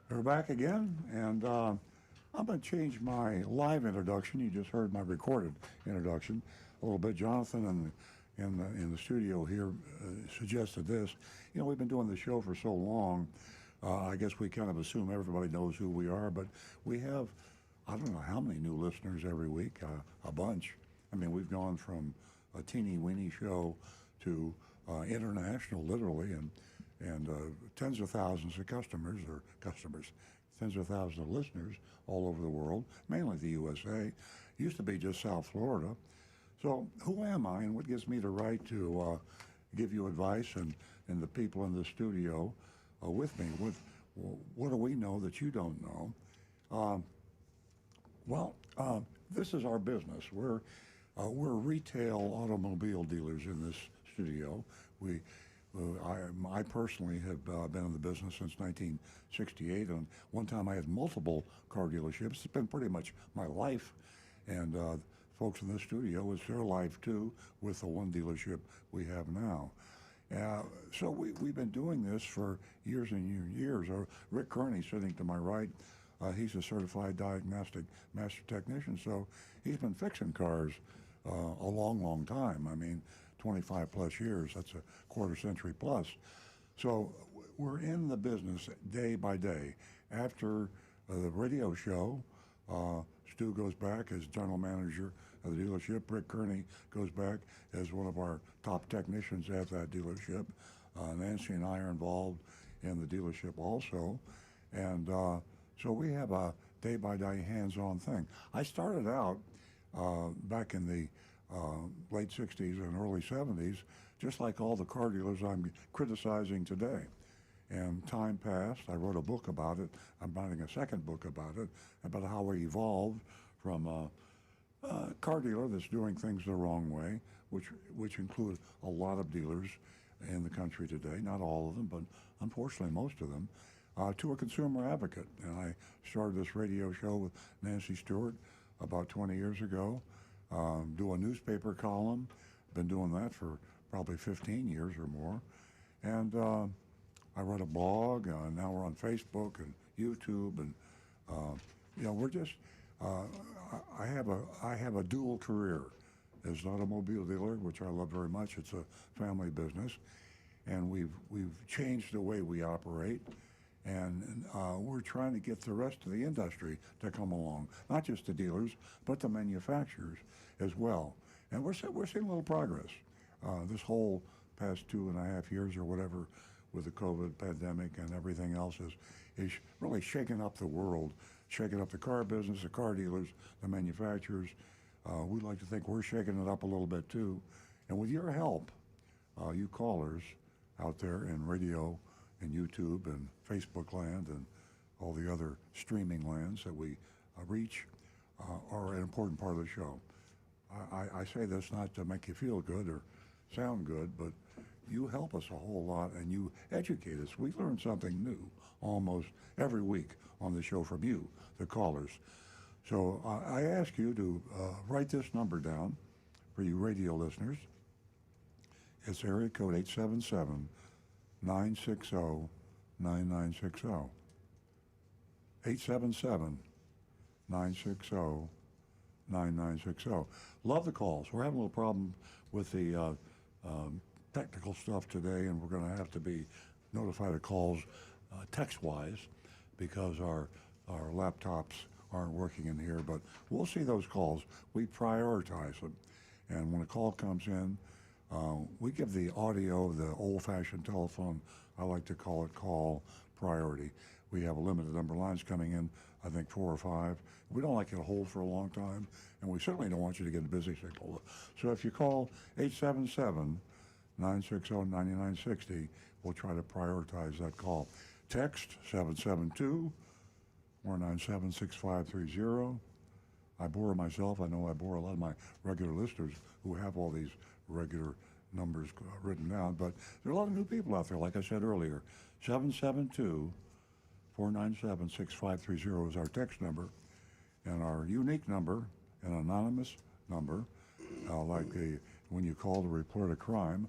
We're back again, and I'm going to change my live introduction. You just heard my recorded introduction a little bit. Jonathan in the studio here suggested this. You know, we've been doing the show for so long. I guess we kind of assume everybody knows who we are, but we have, I don't know how many new listeners every week, a bunch. I mean, we've gone from a teeny weeny show to international, literally, and tens of thousands of customers, tens of thousands of listeners all over the world, mainly the USA. Used to be just South Florida. So who am I, and what gives me the right to give you advice, and the people in the studio with me? What do we know that you don't know? This is our business. We're retail automobile dealers in this studio. I personally have been in the business since 1968, and one time I had multiple car dealerships. It's been pretty much my life, and folks in the studio, it's their life too, with the one dealership we have now. So we've been doing this for years and years. Rick Kearney, sitting to my right, he's a certified diagnostic master technician, so he's been fixing cars a long time. I mean, 25 plus years. That's a quarter century plus. So we're in the business day by day. After the radio show, Stu goes back as general manager of the dealership. Rick Kearney goes back as one of our top technicians at that dealership. Nancy and I are involved in the dealership also. And so we have a day-by-day hands-on thing. I started out back in the late 60s and early 70s, just like all the car dealers I'm criticizing today. And time passed. I wrote a book about it. I'm writing a second book about it, about how we evolved from a car dealer that's doing things the wrong way, which include a lot of dealers in the country today, not all of them, but unfortunately most of them, to a consumer advocate. And I started this radio show with Nancy Stewart about 20 years ago, do a newspaper column. Been doing that for probably 15 years or more. And I wrote a blog. Now we're on Facebook and YouTube, and we're just. I have a dual career as an automobile dealer, which I love very much. It's a family business, and we've changed the way we operate, and we're trying to get the rest of the industry to come along, not just the dealers, but the manufacturers as well. And we're seeing a little progress. This whole past 2.5 years or whatever with the COVID pandemic and everything else is really shaking up the world, shaking up the car business, the car dealers, the manufacturers. We'd like to think we're shaking it up a little bit too. And with your help, you callers out there in radio and YouTube and Facebook land and all the other streaming lands that we reach are an important part of the show. I say this not to make you feel good or sound good, but you help us a whole lot and you educate us. We learn something new almost every week on the show from you, the callers. So I ask you to write this number down for you radio listeners. It's area code 877-960-9960. 877-960-9960. Love the calls. We're having a little problem with the technical stuff today, and we're going to have to be notified of calls text-wise because our laptops aren't working in here, but we'll see those calls. We prioritize them, and when a call comes in, we give the audio the old-fashioned telephone, I like to call it call priority. We have a limited number of lines coming in, I think 4 or 5. We don't like you to hold for a long time, and we certainly don't want you to get a busy signal. So if you call 877-960-9960, we'll try to prioritize that call. Text 772-497-6530. I bore myself. I know I bore a lot of my regular listeners who have all these regular numbers written down, but there are a lot of new people out there, like I said earlier. 772-497-6530 is our text number, and our unique number, an anonymous number, when you call to report a crime,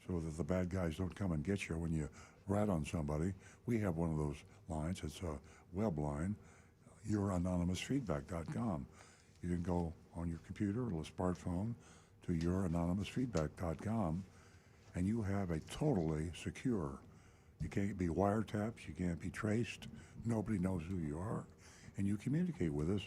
so that the bad guys don't come and get you when you rat on somebody, we have one of those lines. It's a web line, youranonymousfeedback.com. You can go on your computer or a smartphone to youranonymousfeedback.com, and you have a totally secure. You can't be wiretapped. You can't be traced. Nobody knows who you are, and you communicate with us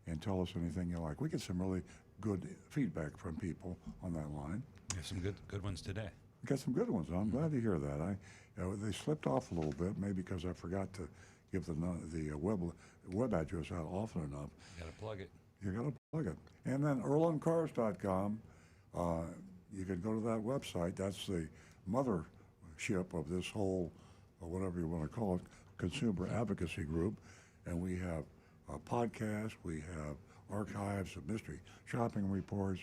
and tell us anything you like. We get some really good feedback from people on that line. We have some good ones today. We got some good ones. I'm glad to hear that. They slipped off a little bit, maybe because I forgot to give the web address out often enough. You got to plug it. You got to plug it. And then earloncars.com, you can go to that website. That's the mothership of this whole, whatever you want to call it, consumer advocacy group. And we have podcasts, we have archives of mystery shopping reports,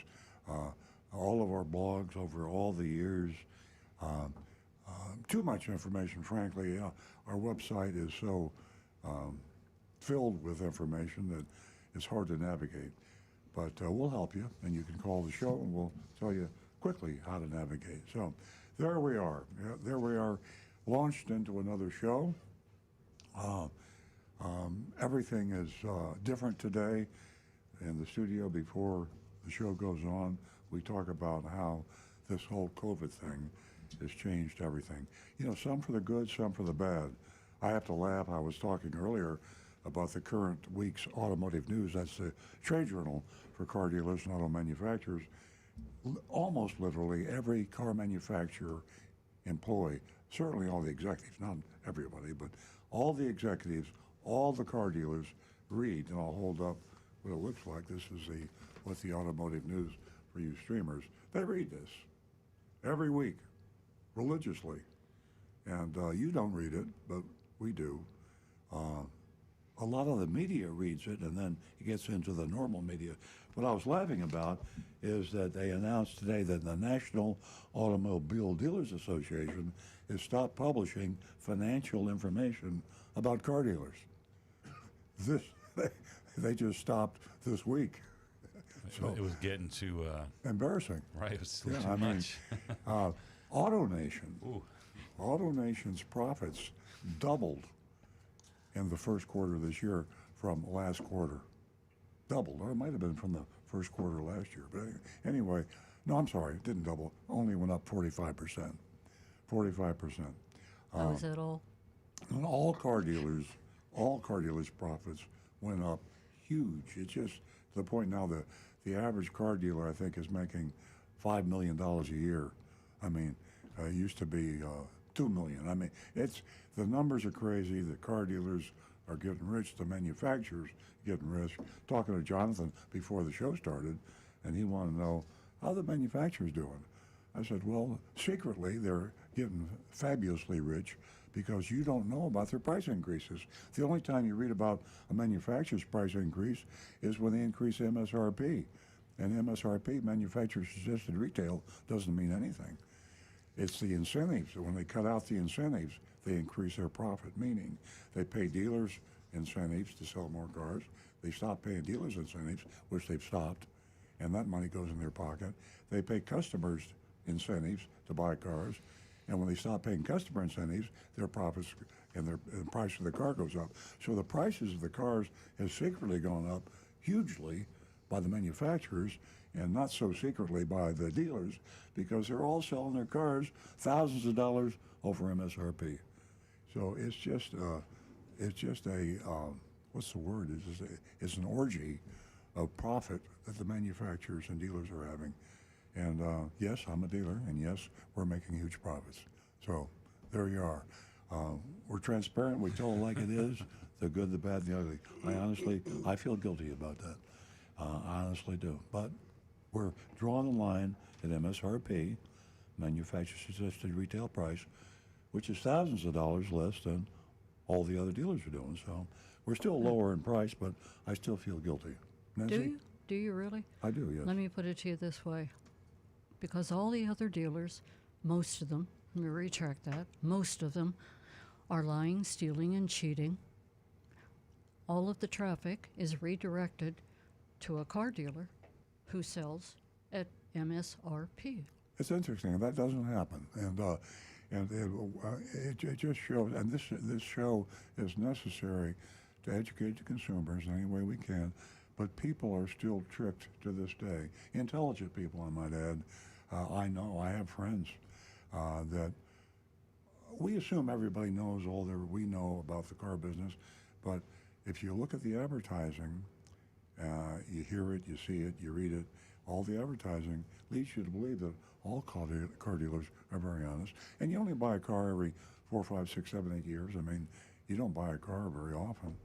all of our blogs over all the years. Too much information, frankly. Our website is so filled with information that it's hard to navigate. But we'll help you, and you can call the show, and we'll tell you quickly how to navigate. So there we are. There we are, launched into another show. Everything is different today. In the studio, before the show goes on, we talk about how this whole COVID thing has changed everything. You know, some for the good, some for the bad. I have to laugh. I was talking earlier about the current week's automotive news. That's the trade journal for car dealers and auto manufacturers. Almost literally every car manufacturer employee, certainly all the executives, not everybody, but all the executives, all the car dealers read, and I'll hold up what it looks like. This is what's the automotive news for you streamers. They read this every week, religiously. And you don't read it, but we do. A lot of the media reads it, and then it gets into the normal media. What I was laughing about is that they announced today that the National Automobile Dealers Association has stopped publishing financial information about car dealers. They just stopped this week. So it was getting too embarrassing. Right, it was too much. AutoNation. Ooh. AutoNation's profits doubled in the first quarter of this year from last quarter. Doubled. Or it might have been from the first quarter last year. But anyway, no, I'm sorry, it didn't double. Only went up 45%. 45%. Oh, is that all? And all car dealers' profits went up huge. It's just to the point now that the average car dealer, I think, is making $5 million a year. I mean, it used to be $2 million. I mean, the numbers are crazy. The car dealers are getting rich. The manufacturers getting rich. Talking to Jonathan before the show started, and he wanted to know how the manufacturers doing. I said, well, secretly they're getting fabulously rich because you don't know about their price increases. The only time you read about a manufacturer's price increase is when they increase MSRP. And MSRP, manufacturer suggested retail, doesn't mean anything. It's the incentives. When they cut out the incentives, they increase their profit, meaning they pay dealers incentives to sell more cars. They stop paying dealers incentives, which they've stopped, and that money goes in their pocket. They pay customers incentives to buy cars, and when they stop paying customer incentives, their profits and the price of the car goes up. So the prices of the cars has secretly gone up hugely by the manufacturers, and not so secretly by the dealers, because they're all selling their cars thousands of dollars over MSRP. So it's just a what's the word? It's an orgy of profit that the manufacturers and dealers are having. And yes, I'm a dealer, and yes, we're making huge profits. So there you are. We're transparent. We tell it like it is, the good, the bad, and the ugly. I feel guilty about that. I honestly do. But we're drawing the line at MSRP, manufacturer suggested retail price, which is thousands of dollars less than all the other dealers are doing. So we're still lower in price, but I still feel guilty. Nancy? Do you? Do you really? I do, yes. Let me put it to you this way. Because all the other dealers, most of them, let me retract that, most of them are lying, stealing, and cheating. All of the traffic is redirected to a car dealer who sells at MSRP. It's interesting. That doesn't happen. And And it just shows, and this show is necessary to educate the consumers in any way we can, but people are still tricked to this day. Intelligent people, I might add. I know, I have friends that we assume everybody knows all that we know about the car business, but if you look at the advertising, you hear it, you see it, you read it, all the advertising leads you to believe that all car dealers are very honest. And you only buy a car every 4, 5, 6, 7, 8 years. I mean, you don't buy a car very often.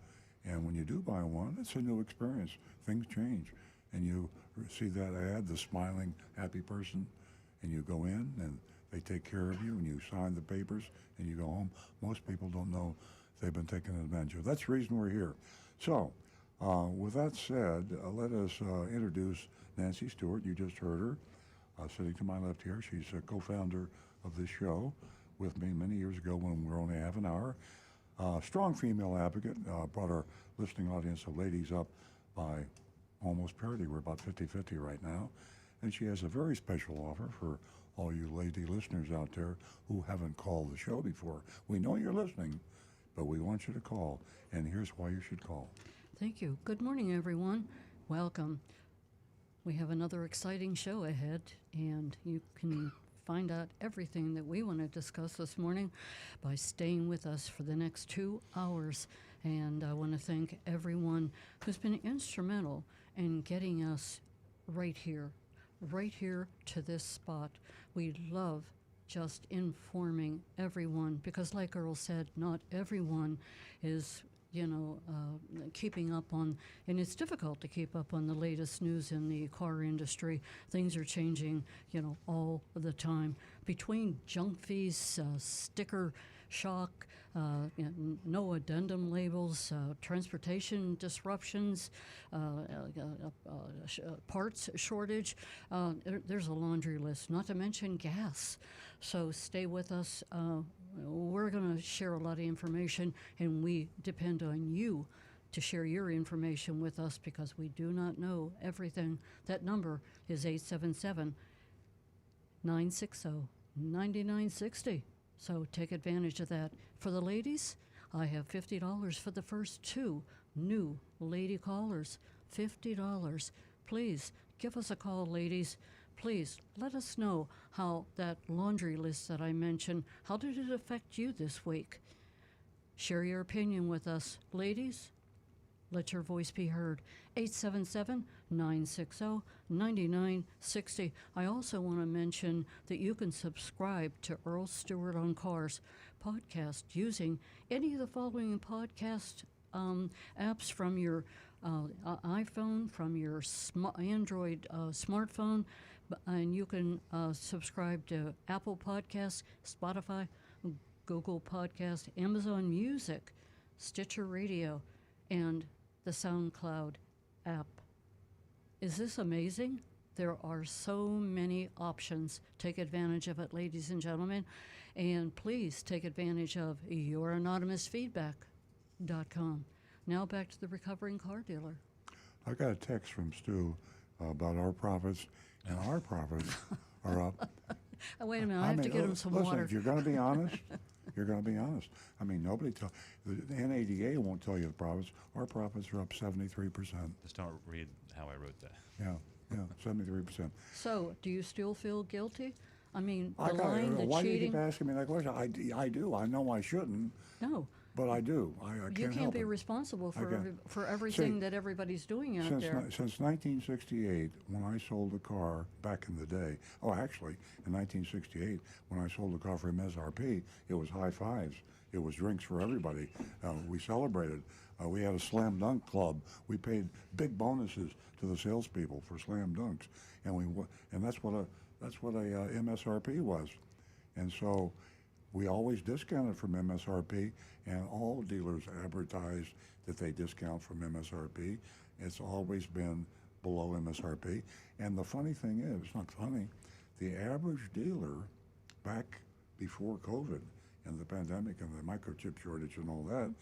And when you do buy one, it's a new experience. Things change. And you see that ad, the smiling, happy person, and you go in and they take care of you and you sign the papers and you go home. Most people don't know they've been taken advantage of. That's the reason we're here. So, with that said, let us introduce Nancy Stewart. You just heard her sitting to my left here. She's a co-founder of this show with me many years ago when we were only half an hour. Strong female advocate, brought our listening audience of ladies up by almost parity. We're about 50-50 right now. And she has a very special offer for all you lady listeners out there who haven't called the show before. We know you're listening, but we want you to call. And here's why you should call. Thank you. Good morning, everyone. Welcome. We have another exciting show ahead, and you can find out everything that we want to discuss this morning by staying with us for the next 2 hours. And I want to thank everyone who's been instrumental in getting us right here to this spot. We love just informing everyone because, like Earl said, not everyone is keeping up on, and it's difficult to keep up on the latest news in the car industry. Things are changing, all the time. Between junk fees, sticker shock, no addendum labels, transportation disruptions, parts shortage, there's a laundry list, not to mention gas. So stay with us. We're going to share a lot of information, and we depend on you to share your information with us because we do not know everything. That number is 877-960-9960. So take advantage of that. For the ladies, I have $50 for the first 2 new lady callers. $50. Please give us a call, ladies. Please let us know how that laundry list that I mentioned, how did it affect you this week? Share your opinion with us. Ladies, let your voice be heard. 877-960-9960. I also want to mention that you can subscribe to Earl Stewart on Cars podcast using any of the following podcast apps from your iPhone, from your Android smartphone, and you can subscribe to Apple Podcasts, Spotify, Google Podcasts, Amazon Music, Stitcher Radio, and the SoundCloud app. Is this amazing? There are so many options. Take advantage of it, ladies and gentlemen, and please take advantage of youranonymousfeedback.com. Now back to the recovering car dealer. I got a text from Stu about our profits, and our profits are up. Wait a minute, I have to get him some listen, water. If you're going to be honest, you're going to be honest. I mean, the NADA won't tell you the profits. Our profits are up 73%. Just don't read how I wrote that. Yeah, 73%. So, do you still feel guilty? I mean, the Why lying, the do you cheating. keep asking me that question? I do. I know I shouldn't, No, but I do. I you can't can't help be it. responsible I can't. for everything that everybody's doing out there. Since 1968, when I sold a car back in the day, actually, in 1968, when I sold a car for Msrp, it was high fives. It was drinks for everybody. We celebrated. We had a slam dunk club. We paid big bonuses to the salespeople for slam dunks, and that's what a MSRP was. And so we always discounted from MSRP, and all dealers advertised that they discount from MSRP. It's always been below MSRP. And the funny thing is, it's not funny, the average dealer back before COVID and the pandemic and the microchip shortage and all that,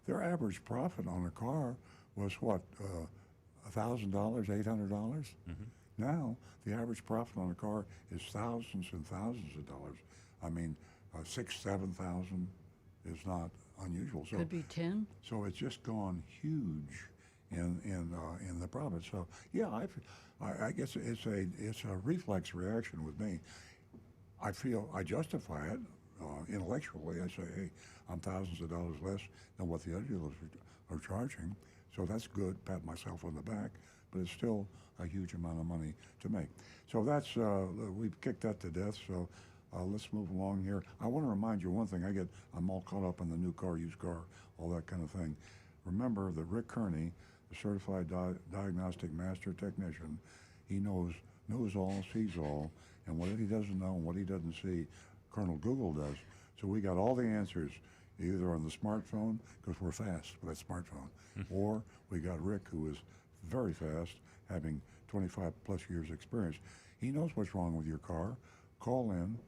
their average profit on a car was what, $1,000, $800? Mm-hmm. Now, the average profit on a car is thousands and thousands of dollars. I mean, 6,000, 7,000 is not unusual. So Could be 10. so it's just gone huge in the profit. So yeah, I guess it's a reflex reaction with me. I feel I justify it intellectually. I say, hey, I'm thousands of dollars less than what the other dealers are charging, so that's good. Pat myself on the back, but it's still a huge amount of money to make. So that's we've kicked that to death. So let's move along here. I want to remind you one thing. I'm all caught up in the new car, used car, all that kind of thing. Remember that Rick Kearney, the certified diagnostic master technician, he knows all, sees all, and what he doesn't know and what he doesn't see, Colonel Google does. So we got all the answers, either on the smartphone, because we're fast with that smartphone, or we got Rick, who is very fast, having 25 plus years experience. He knows what's wrong with your car. Call in,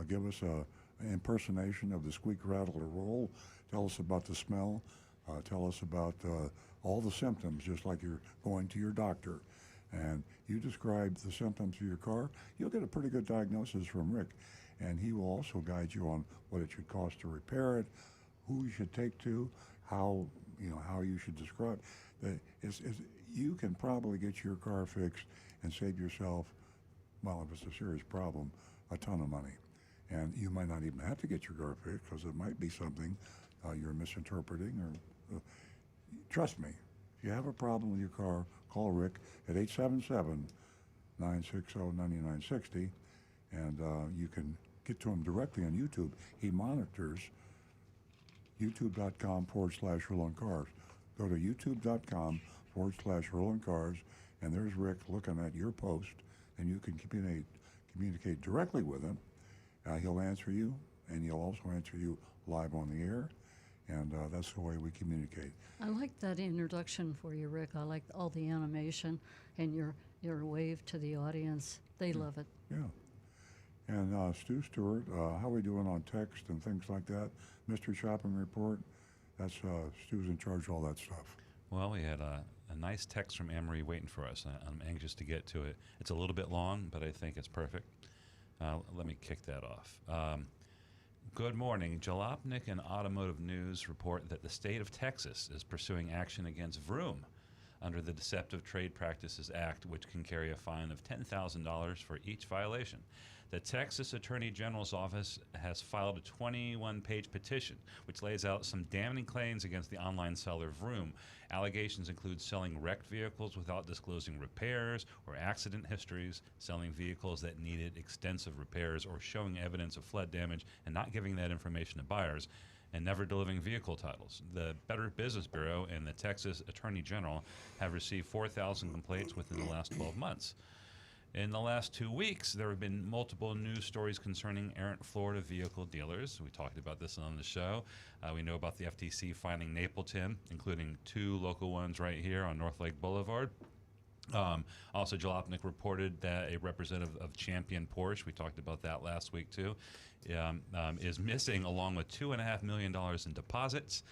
give us a impersonation of the squeak, rattle, or roll. Tell us about the smell. Tell us about all the symptoms, just like you're going to your doctor. And you describe the symptoms of your car, you'll get a pretty good diagnosis from Rick. And he will also guide you on what it should cost to repair it, who you should take to, how you should describe. You can probably get your car fixed and save yourself, well, if it's a serious problem, a ton of money. And you might not even have to get your car fixed because it might be something you're misinterpreting. Or trust me, if you have a problem with your car, call Rick at 877-960-9960, and you can get to him directly on YouTube. He monitors youtube.com/RolandCars. Go to youtube.com/RolandCars, and there's Rick looking at your post, and you can communicate directly with him. He'll answer you, and he'll also answer you live on the air, and that's the way we communicate. I like that introduction for you, Rick. I like all the animation and your wave to the audience. They love it. Yeah. And Stu Stewart, how are we doing on text and things like that? Mr. Shopping Report, that's Stu's in charge of all that stuff. Well, we had a nice text from Anne-Marie waiting for us. I'm anxious to get to it. It's a little bit long, but I think it's perfect. Let me kick that off. Good morning. Jalopnik and Automotive News report that the state of Texas is pursuing action against Vroom under the Deceptive Trade Practices Act, which can carry a fine of $10,000 for each violation. The Texas Attorney General's office has filed a 21-page petition, which lays out some damning claims against the online seller Vroom. Allegations include selling wrecked vehicles without disclosing repairs or accident histories, selling vehicles that needed extensive repairs, or showing evidence of flood damage and not giving that information to buyers, and never delivering vehicle titles. The Better Business Bureau and the Texas Attorney General have received 4,000 complaints within the last 12 months. In the last 2 weeks, there have been multiple news stories concerning errant Florida vehicle dealers. We talked about this on the show. We know about the FTC fining Napleton, including 2 local ones right here on North Lake Boulevard. Also, Jalopnik reported that a representative of Champion Porsche, we talked about that last week too, is missing along with $2.5 million in deposits.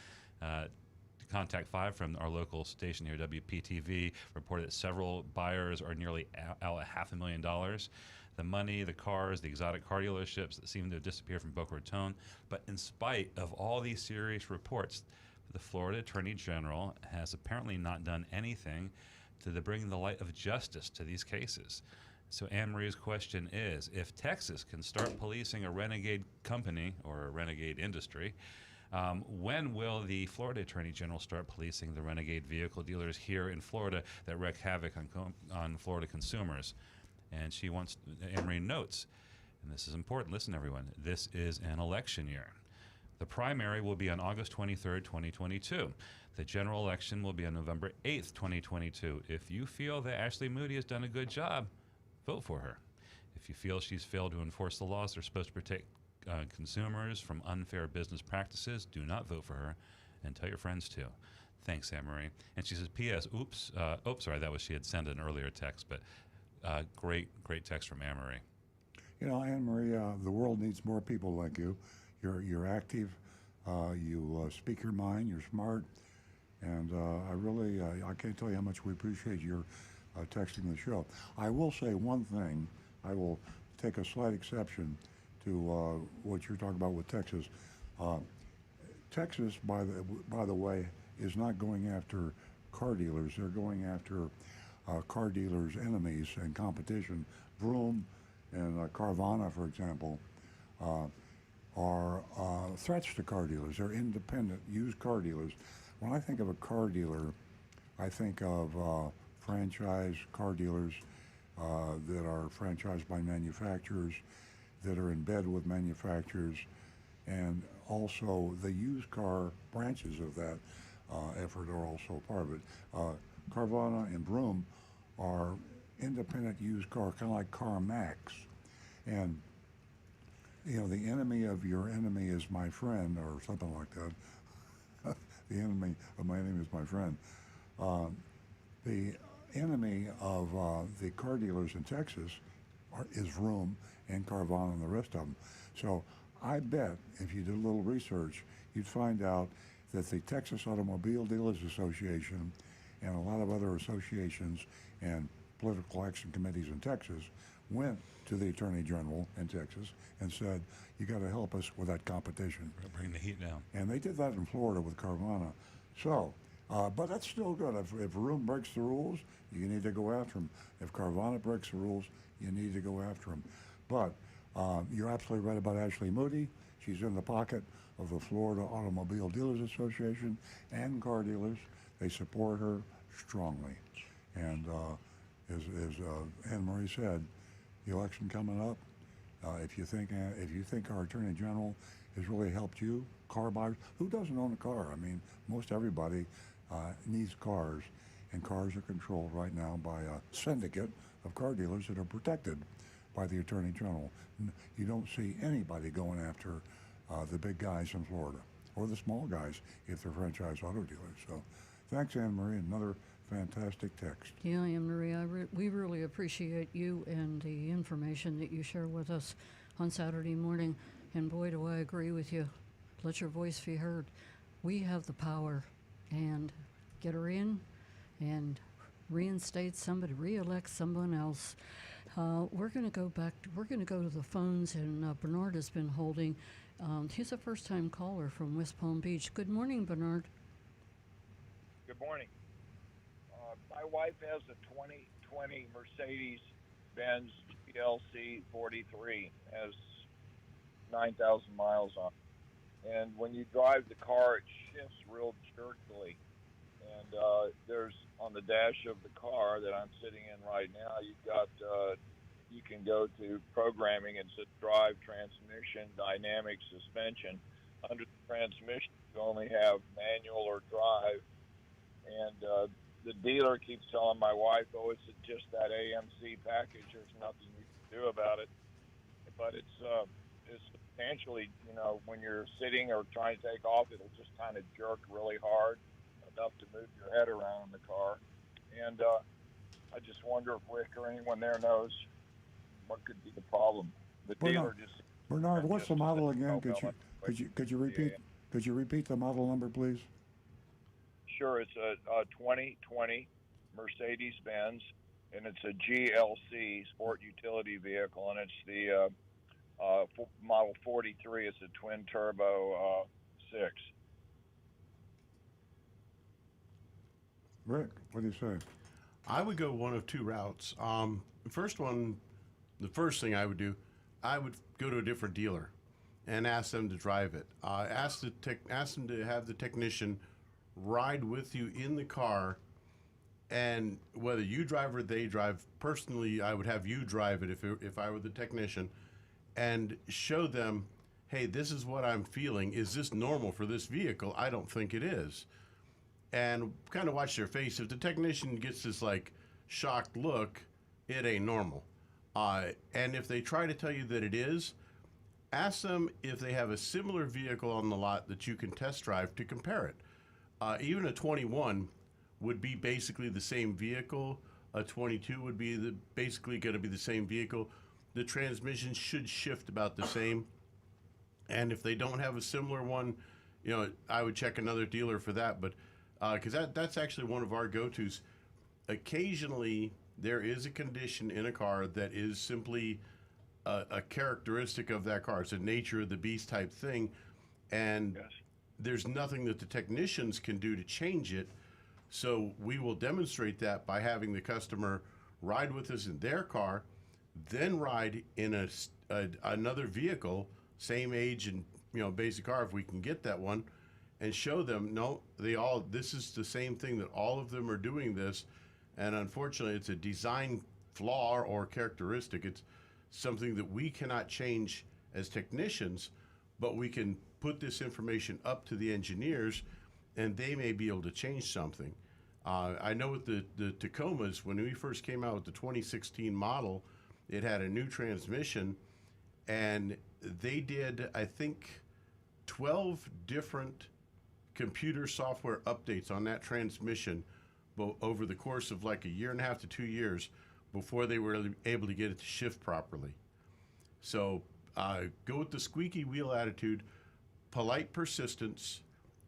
Contact 5 from our local station here, WPTV, reported that several buyers are nearly out $500,000. The money, the cars, the exotic car dealerships that seem to have disappeared from Boca Raton. But in spite of all these serious reports, the Florida Attorney General has apparently not done anything to bring the light of justice to these cases. So Anne-Marie's question is, if Texas can start policing a renegade company or a renegade industry, when will the Florida Attorney General start policing the renegade vehicle dealers here in Florida that wreak havoc on Florida consumers? And she wants, Anne-Marie notes, and this is important, listen everyone, this is an election year. The primary will be on August 23rd, 2022. The general election will be on November 8th, 2022. If you feel that Ashley Moody has done a good job, vote for her. If you feel she's failed to enforce the laws that are supposed to protect consumers from unfair business practices, do not vote for her, and tell your friends too. Thanks, Anne-Marie. And she says, P.S. Sorry, that was she had sent an earlier text, but great text from Anne-Marie. You know, Anne-Marie, the world needs more people like you. You're active, you speak your mind, you're smart, and I can't tell you how much we appreciate your texting the show. I will say one thing. I will take a slight exception to what you're talking about with Texas. Uh, Texas, by the way, is not going after car dealers. They're going after car dealers' enemies and competition. Vroom and Carvana, for example, are threats to car dealers. They're independent used car dealers. When I think of a car dealer, I think of franchise car dealers that are franchised by manufacturers, that are in bed with manufacturers, and also the used car branches of that effort are also part of it. Carvana and Vroom are independent used car, kind of like CarMax. And, you know, the enemy of your enemy is my friend, or something like that. The enemy of my enemy is my friend. The enemy of the car dealers in Texas is Vroom and Carvana and the rest of them. So I bet if you did a little research, you'd find out that the Texas Automobile Dealers Association and a lot of other associations and political action committees in Texas went to the Attorney General in Texas and said, you got to help us with that competition. Bring the heat down. And they did that in Florida with Carvana. So, but that's still good. If Vroom breaks the rules, you need to go after him. If Carvana breaks the rules, you need to go after him. But you're absolutely right about Ashley Moody. She's in the pocket of the Florida Automobile Dealers Association and car dealers. They support her strongly. And as Anne Marie said, the election coming up, if you think our Attorney General has really helped you, car buyers, who doesn't own a car? I mean, most everybody needs cars, and cars are controlled right now by a syndicate of car dealers that are protected by the Attorney General. You don't see anybody going after the big guys in Florida, or the small guys if they're franchise auto dealers. So thanks, Anne Marie. Another fantastic text. Yeah, Anne Marie, we really appreciate you and the information that you share with us on Saturday morning. And boy, do I agree with you. Let your voice be heard. We have the power, and get her in and reinstate somebody, re-elect someone else. We're going to go back. We're going to go to the phones, and Bernard has been holding. He's a first-time caller from West Palm Beach. Good morning, Bernard. Good morning. My wife has a 2020 Mercedes-Benz GLC 43, has 9,000 miles on it. And when you drive the car, it shifts real jerkily. And there's on the dash of the car that I'm sitting in right now, you've got you can go to programming and set drive, transmission, dynamic, suspension. Under the transmission, you only have manual or drive. And the dealer keeps telling my wife, oh, it's just that AMC package. There's nothing you can do about it. But it's substantially, you know, when you're sitting or trying to take off, it'll just kind of jerk really hard, enough to move your head around in the car. And I just wonder if Rick or anyone there knows what could be the problem. The dealer just... Bernard, what's the model again? Could you repeat the model number, please? Sure, it's a 2020 Mercedes-Benz, and it's a GLC, sport utility vehicle, and it's the model 43. It's a twin-turbo 6. Rick, what do you say? I would go one of two routes. The first thing I would do, I would go to a different dealer and ask them to drive it. Ask them to have the technician ride with you in the car, and whether you drive or they drive, personally, I would have you drive it if I were the technician, and show them, hey, this is what I'm feeling. Is this normal for this vehicle? I don't think it is. And kind of watch their face. If the technician gets this like shocked look, it ain't normal. And if they try to tell you that it is, ask them if they have a similar vehicle on the lot that you can test drive to compare it. Even a 21 would be basically the same vehicle. A 22 would be basically going to be the same vehicle. The transmission should shift about the same. And if they don't have a similar one, you know, I would check another dealer for that. But because that's actually one of our go-tos. Occasionally, there is a condition in a car that is simply a characteristic of that car. It's a nature of the beast type thing, and Yes. there's nothing that the technicians can do to change it. So we will demonstrate that by having the customer ride with us in their car, then ride in another vehicle, same age and basic car if we can get that one, and show them no, this is the same thing, that all of them are doing this, and unfortunately it's a design flaw or characteristic. It's something that we cannot change as technicians, but we can put this information up to the engineers, and they may be able to change something. I know with the Tacomas, when we first came out with the 2016 model, it had a new transmission, and they did, I think, 12 different computer software updates on that transmission over the course of like a year and a half to 2 years before they were able to get it to shift properly. So go with the squeaky wheel attitude, polite persistence,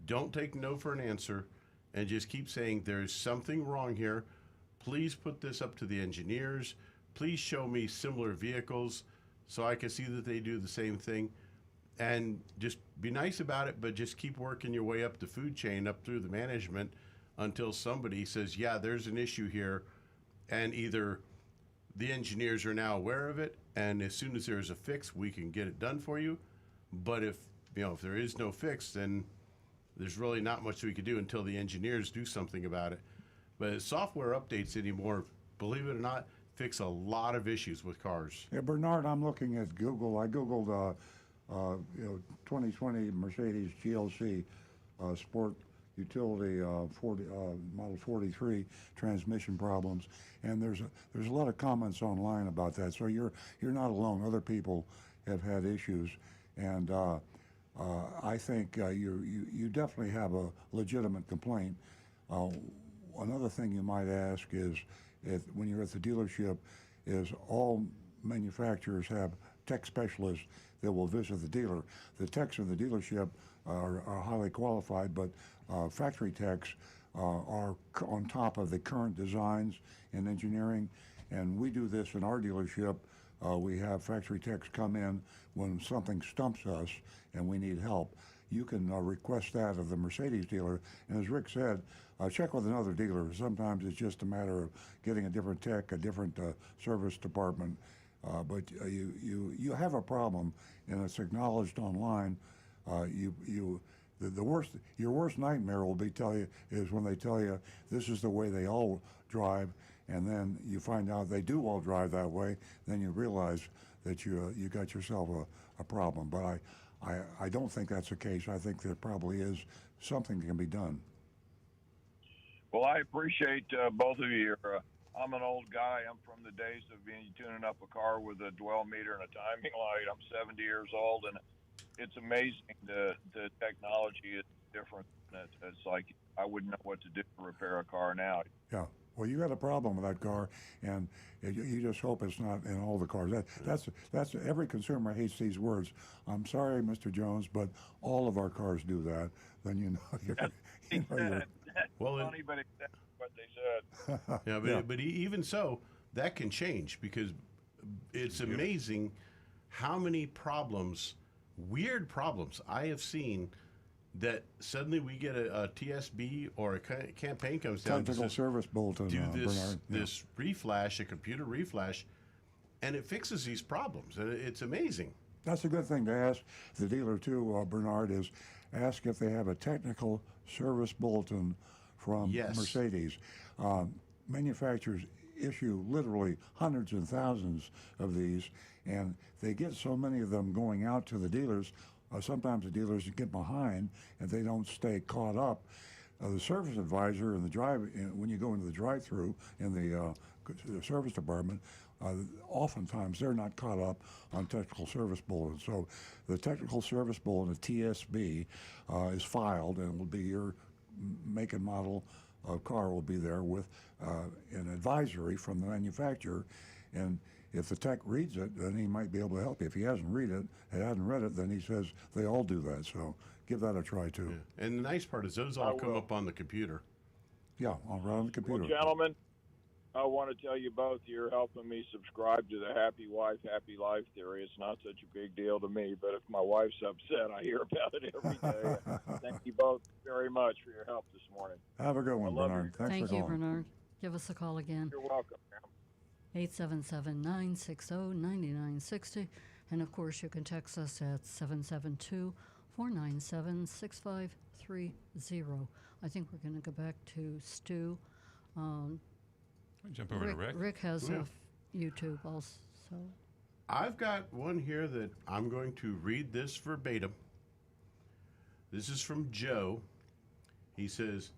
don't take no for an answer, and just keep saying there's something wrong here. Please put this up to the engineers. Please show me similar vehicles so I can see that they do the same thing. And just be nice about it, but just keep working your way up the food chain, up through the management, until somebody says, yeah, there's an issue here. And either the engineers are now aware of it, and as soon as there's a fix, we can get it done for you. But if there is no fix, then there's really not much we could do until the engineers do something about it. But software updates anymore, believe it or not, fix a lot of issues with cars. Yeah, Bernard, I'm looking at Google. I Googled 2020 Mercedes GLC Sport Utility Model 43 transmission problems, and there's a lot of comments online about that. So you're not alone. Other people have had issues, and I think you definitely have a legitimate complaint. Another thing you might ask is, when you're at the dealership, is all manufacturers have tech specialists that will visit the dealer. The techs in the dealership are highly qualified, but factory techs are on top of the current designs and engineering, and we do this in our dealership. We have factory techs come in when something stumps us and we need help. You can request that of the Mercedes dealer, and as Rick said, check with another dealer. Sometimes it's just a matter of getting a different tech, a different service department. But you have a problem, and it's acknowledged online. Your worst nightmare will be is when they tell you this is the way they all drive, and then you find out they do all drive that way. Then you realize that you got yourself a problem. But I don't think that's the case. I think there probably is something that can be done. Well, I appreciate both of you. I'm an old guy. I'm from the days of tuning up a car with a dwell meter and a timing light. I'm 70 years old, and it's amazing the technology is different. It's like I wouldn't know what to do to repair a car now. Yeah. Well, you got a problem with that car, and you just hope it's not in all the cars. That's every consumer hates these words. I'm sorry, Mr. Jones, but all of our cars do that. Then you know you're Well, funny, but exactly what they said. yeah, but even so, that can change, because it's amazing how many problems, weird problems I have seen, that suddenly we get a TSB or a campaign comes down. Technical service bulletin. Do this Bernard. this reflash, a computer reflash, and it fixes these problems. And it's amazing. That's a good thing to ask the dealer too, Bernard, is ask if they have a technical service bulletin from Mercedes. Manufacturers issue literally hundreds and thousands of these, and they get so many of them going out to the dealers. Sometimes the dealers get behind and they don't stay caught up. The service advisor in when you go into the drive-through in the service department, oftentimes they're not caught up on technical service bulletins. So the technical service bulletin, TSB, is filed, and will be your make and model of car will be there with an advisory from the manufacturer, and if the tech reads it, then he might be able to help you. If he hasn't read it, then he says they all do that. So give that a try too. Yeah. And the nice part is those all come up on the computer. Yeah, right on the computer. Well, gentlemen, I want to tell you both, you're helping me subscribe to the happy wife, happy life theory. It's not such a big deal to me, but if my wife's upset, I hear about it every day. Thank you both very much for your help this morning. Have a good one, I love Bernard. your- Thanks Thank for you, calling. Bernard. Give us a call again. You're welcome, ma'am. 877-960-9960. And of course, you can text us at 772-497-6530. I think we're going to go back to Stu. Jump over to Rick. Rick has Yeah. YouTube also. I've got one here that I'm going to read this verbatim. This is from Joe. He says,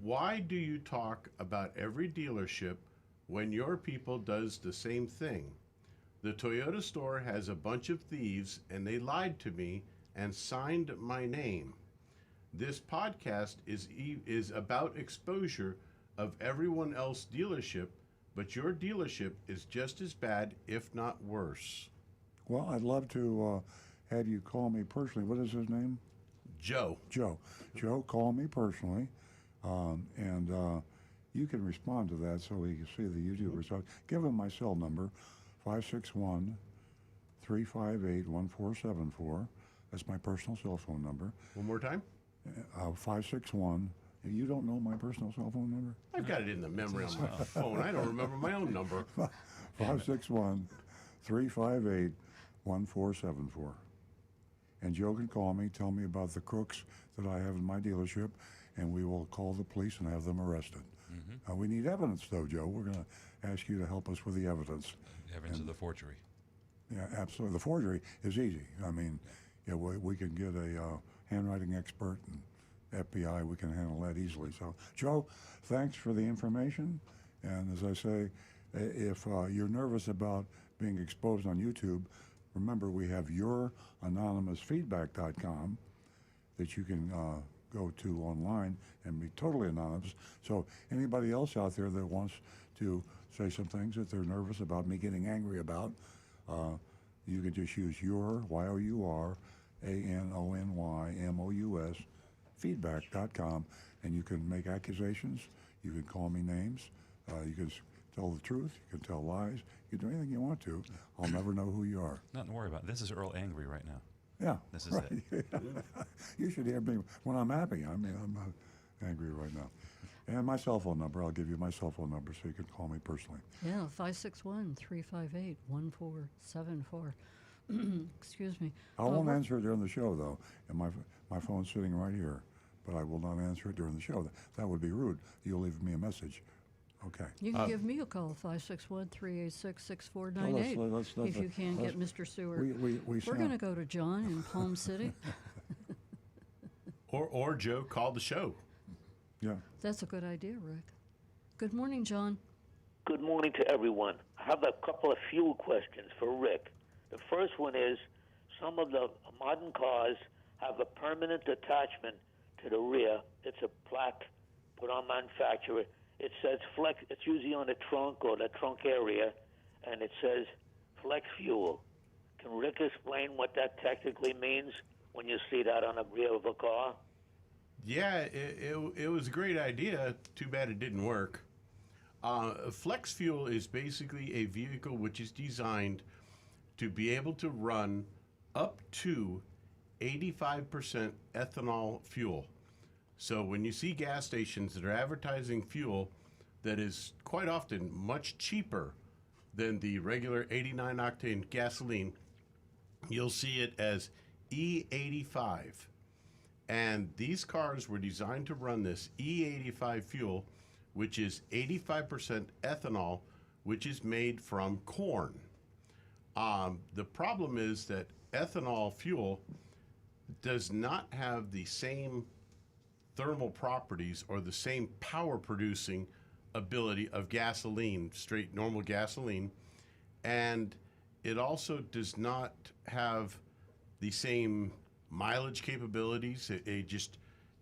why do you talk about every dealership when your people does the same thing? The Toyota store has a bunch of thieves and they lied to me and signed my name. This podcast is about exposure of everyone else dealership, but your dealership is just as bad, if not worse. Well, I'd love to have you call me personally. What is his name? Joe. Joe. Joe, call me personally, and you can respond to that so we can see the YouTube result. Give him my cell number, 561-358-1474. That's my personal cell phone number. One more time. 561. You don't know my personal cell phone number? I've got it in the memory on my phone. I don't remember my own number. 561-358-1474. And Joe can call me, tell me about the crooks that I have in my dealership, and we will call the police and have them arrested. We need evidence, though, Joe. We're going to ask you to help us with the evidence. Evidence of the forgery. Yeah, absolutely. The forgery is easy. I mean, yeah, we can get a handwriting expert and FBI. We can handle that easily. So, Joe, thanks for the information. And as I say, if you're nervous about being exposed on YouTube, remember we have youranonymousfeedback.com that you can go to online and be totally anonymous. So anybody else out there that wants to say some things that they're nervous about me getting angry about, you can just use your, YOURANONYMOUS, feedback.com, and you can make accusations, you can call me names, you can tell the truth, you can tell lies, you can do anything you want to. I'll never know who you are. Nothing to worry about. This is Earl angry right now. Yeah. This is right. it. You should hear me when I'm happy. I mean, I'm not angry right now. And my cell phone number, I'll give you my cell phone number so you can call me personally. Yeah, 561-358-1474. Excuse me. I won't answer it during the show, though. And my phone's sitting right here. But I will not answer it during the show. That would be rude. You'll leave me a message. Okay. You can give me a call, 561-386-6498, if you can get Mr. Stewart. We're going to go to John in Palm City. Or Joe, call the show. Yeah. That's a good idea, Rick. Good morning, John. Good morning to everyone. I have a couple of fuel questions for Rick. The first one is, some of the modern cars have a permanent attachment to the rear. It's a plaque put on manufacturer. It says flex. It's usually on the trunk or the trunk area, and it says flex fuel. Can Rick explain what that technically means when you see that on the rear of a car? Yeah, it was a great idea. Too bad it didn't work. Flex fuel is basically a vehicle which is designed to be able to run up to 85% ethanol fuel. So when you see gas stations that are advertising fuel that is quite often much cheaper than the regular 89 octane gasoline, you'll see it as E85. And these cars were designed to run this E85 fuel, which is 85% ethanol, which is made from corn. The problem is that ethanol fuel does not have the same thermal properties or the same power producing ability of gasoline, straight normal gasoline, and it also does not have the same mileage capabilities.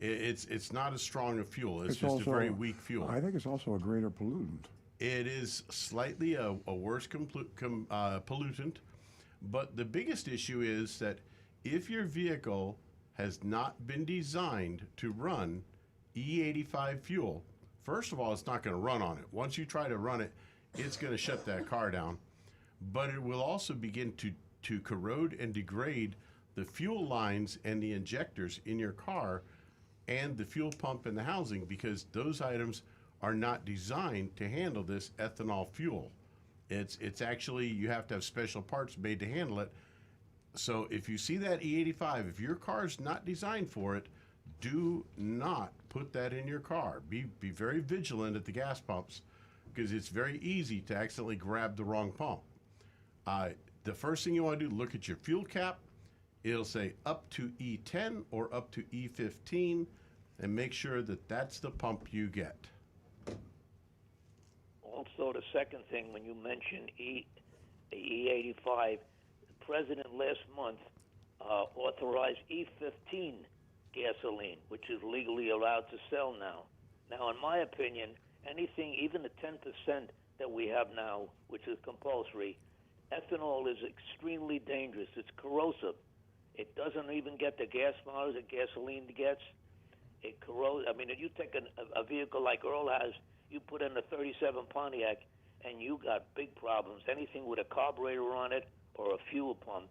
It's not as strong a fuel. It's just also a very weak fuel. I think it's also a greater pollutant. It is slightly a worse pollutant, but the biggest issue is that if your vehicle has not been designed to run E85 fuel First of all, it's not going to run on it. Once you try to run it, it's going to shut that car down. But it will also begin to corrode and degrade the fuel lines and the injectors in your car and the fuel pump and the housing, because those items are not designed to handle this ethanol fuel. It's actually, you have to have special parts made to handle it. So if you see that E85, if your car's not designed for it, do not put that in your car. Be very vigilant at the gas pumps, because it's very easy to accidentally grab the wrong pump. The first thing you want to do, look at your fuel cap. It'll say up to E10 or up to E15, and make sure that that's the pump you get. Also, the second thing, when you mentioned E85, the president last month authorized E15 gasoline, which is legally allowed to sell now. Now, in my opinion, anything, even the 10% that we have now, which is compulsory, ethanol is extremely dangerous. It's corrosive. It doesn't even get the gas mileage that gasoline gets. It corrodes. I mean, if you take a vehicle like Earl has, you put in a 37 Pontiac, and you got big problems. Anything with a carburetor on it or a fuel pump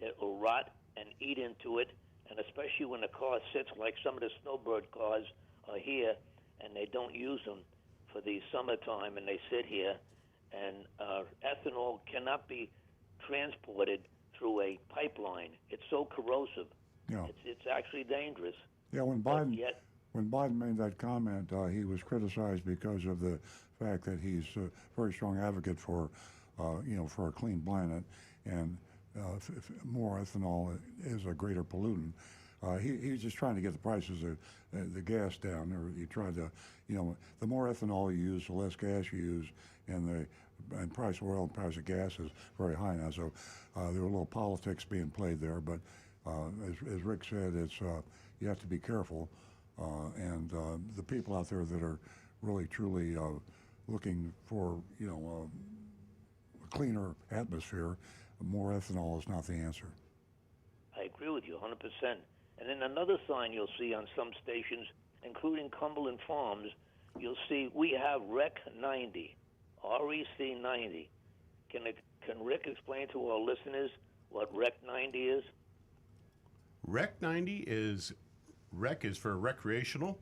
that will rot and eat into it, and especially when the car sits like some of the snowbird cars are here, and they don't use them for the summertime, and they sit here, and ethanol cannot be transported through a pipeline. It's so corrosive. Yeah. It's actually dangerous. Yeah, when Biden made that comment, he was criticized because of the fact that he's a very strong advocate for, for a clean planet, and more ethanol is a greater pollutant. He's just trying to get the prices of the gas down. Or you try to, the more ethanol you use, the less gas you use, and price of oil and price of gas is very high now. So there were a little politics being played there, but as Rick said, it's you have to be careful, and the people out there that are really truly looking for a cleaner atmosphere, more ethanol is not the answer. I agree with you 100%. And then another sign you'll see on some stations, including Cumberland Farms, you'll see we have REC 90, REC 90. Can Rick explain to our listeners what REC 90 is? REC 90 is for recreational,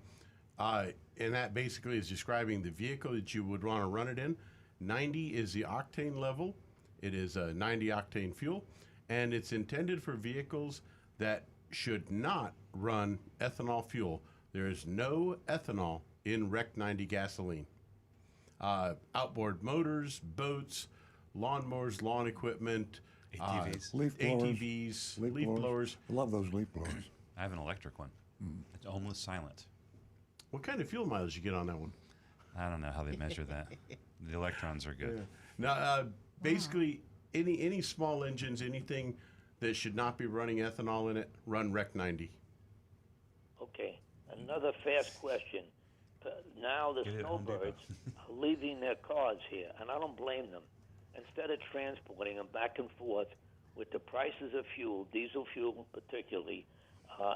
and that basically is describing the vehicle that you would want to run it in. 90 is the octane level. It is a 90 octane fuel, and it's intended for vehicles that should not run ethanol fuel. There is no ethanol in REC 90 gasoline. Outboard motors, boats, lawnmowers, lawn equipment, ATVs. ATVs, leaf blowers. I love those leaf blowers. I have an electric one. It's almost silent. What kind of fuel mileage you get on that one? I don't know how they measure that. The electrons are good. Now, basically, any small engines, anything that should not be running ethanol in it, run REC 90. Okay. Another fast question. Now the Get it at Home Depot. snowbirds are leaving their cars here, and I don't blame them. Instead of transporting them back and forth with the prices of fuel, diesel fuel particularly,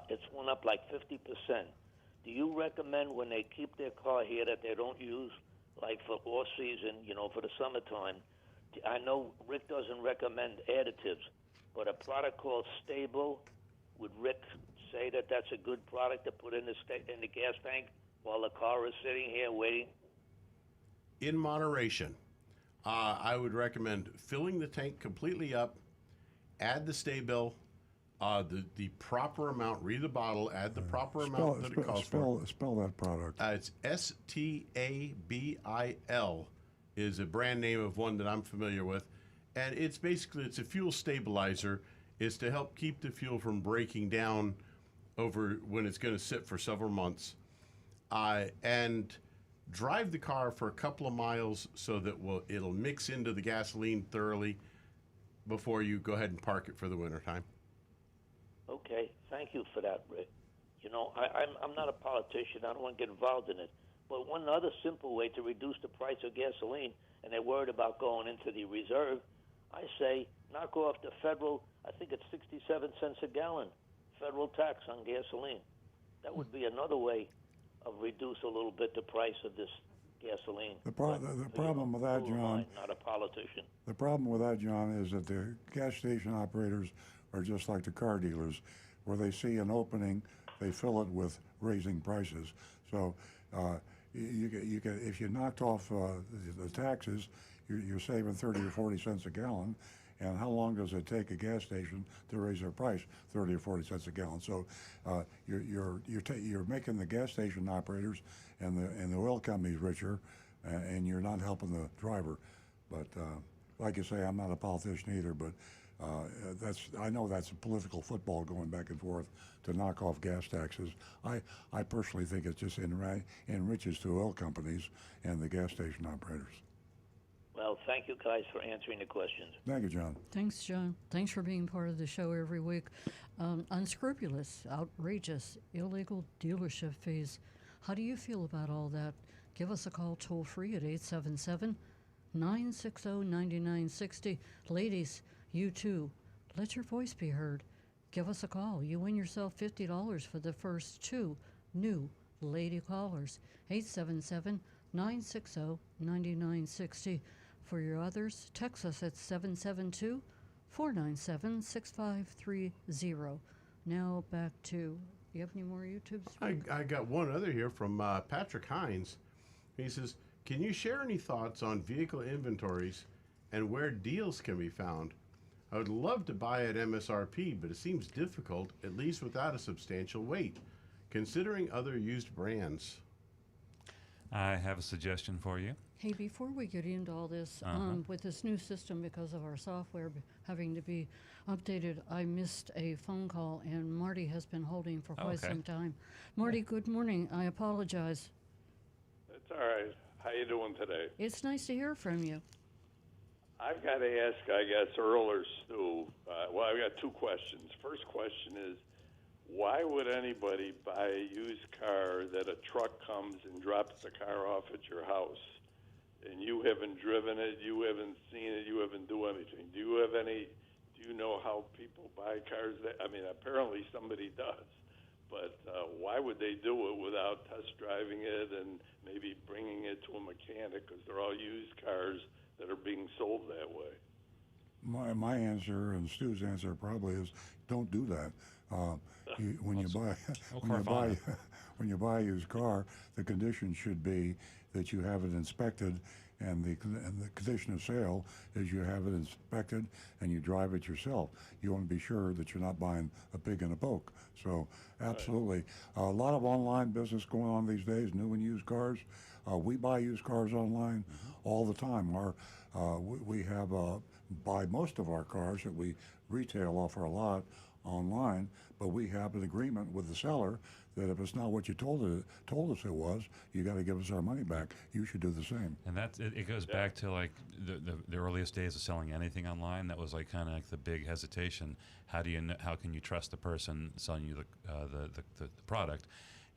it's went up like 50%. Do you recommend when they keep their car here that they don't use, like for off season, for the summertime? I know Rick doesn't recommend additives, but a product called Stable, would Rick say that that's a good product to put in the gas tank while the car is sitting here waiting? In moderation, I would recommend filling the tank completely up, add the Stable, the proper amount, read the bottle, add the proper amount that it calls for. Spell that product. It's STABIL is a brand name of one that I'm familiar with. And it's a fuel stabilizer. It's to help keep the fuel from breaking down over when it's going to sit for several months. And drive the car for a couple of miles so that it'll mix into the gasoline thoroughly before you go ahead and park it for the wintertime. Okay, thank you for that, Rick. I'm not a politician. I don't want to get involved in it. But one other simple way to reduce the price of gasoline, and they're worried about going into the reserve, I say knock off the federal, I think it's 67 cents a gallon, federal tax on gasoline. That would be another way reduce a little bit the price of this gasoline. The problem with that, Who am John, I? Not a politician. the problem with that, John, is that the gas station operators are just like the car dealers, where they see an opening, they fill it with raising prices. So you get if you knocked off the taxes, you're saving 30 or 40 cents a gallon. And how long does it take a gas station to raise their price? 30 or 40 cents a gallon. So you're making the gas station operators and the oil companies richer, and you're not helping the driver. But like you say, I'm not a politician either. But I know that's a political football going back and forth to knock off gas taxes. I personally think it just enriches the oil companies and the gas station operators. Well, thank you guys for answering the questions. Thank you, John. Thanks, John. Thanks for being part of the show every week. Unscrupulous, outrageous, illegal dealership fees. How do you feel about all that? Give us a call toll free at 877 960 9960. Ladies, you too, let your voice be heard. Give us a call. You win yourself $50 for the first 2 new lady callers. 877 960 9960. For your others, text us at 772 497 6530. Now back to, you have any more YouTubes? I got one other here from Patrick Hines. He says, can you share any thoughts on vehicle inventories and where deals can be found? I would love to buy at MSRP, but it seems difficult, at least without a substantial weight, considering other used brands. I have a suggestion for you. Hey, before we get into all this, with this new system, because of our software having to be updated, I missed a phone call, and Marty has been holding for quite some time. Marty, good morning. I apologize. It's all right. How you doing today? It's nice to hear from you. I've got to ask, I guess, Earl or Stu. Well, I've got 2 questions. First question is, why would anybody buy a used car that a truck comes and drops the car off at your house? And you haven't driven it, you haven't seen it, you haven't done anything. Do you know how people buy cars? I mean, apparently somebody does. But why would they do it without test driving it and maybe bringing it to a mechanic? Because they're all used cars that are being sold that way. My answer and Stu's answer probably is don't do that. When you buy a used car, the condition should be that you have it inspected, and the condition of sale is you have it inspected and you drive it yourself. You want to be sure that you're not buying a pig in a poke. So absolutely, a lot of online business going on these days, new and used cars. We buy used cars online all the time. We have buy most of our cars that we retail off our lot online, but we have an agreement with the seller that if it's not what you told us it was, you got to give us our money back. You should do the same. And it goes back to like the earliest days of selling anything online. That was like kind of like the big hesitation. How can you trust the person selling you the product?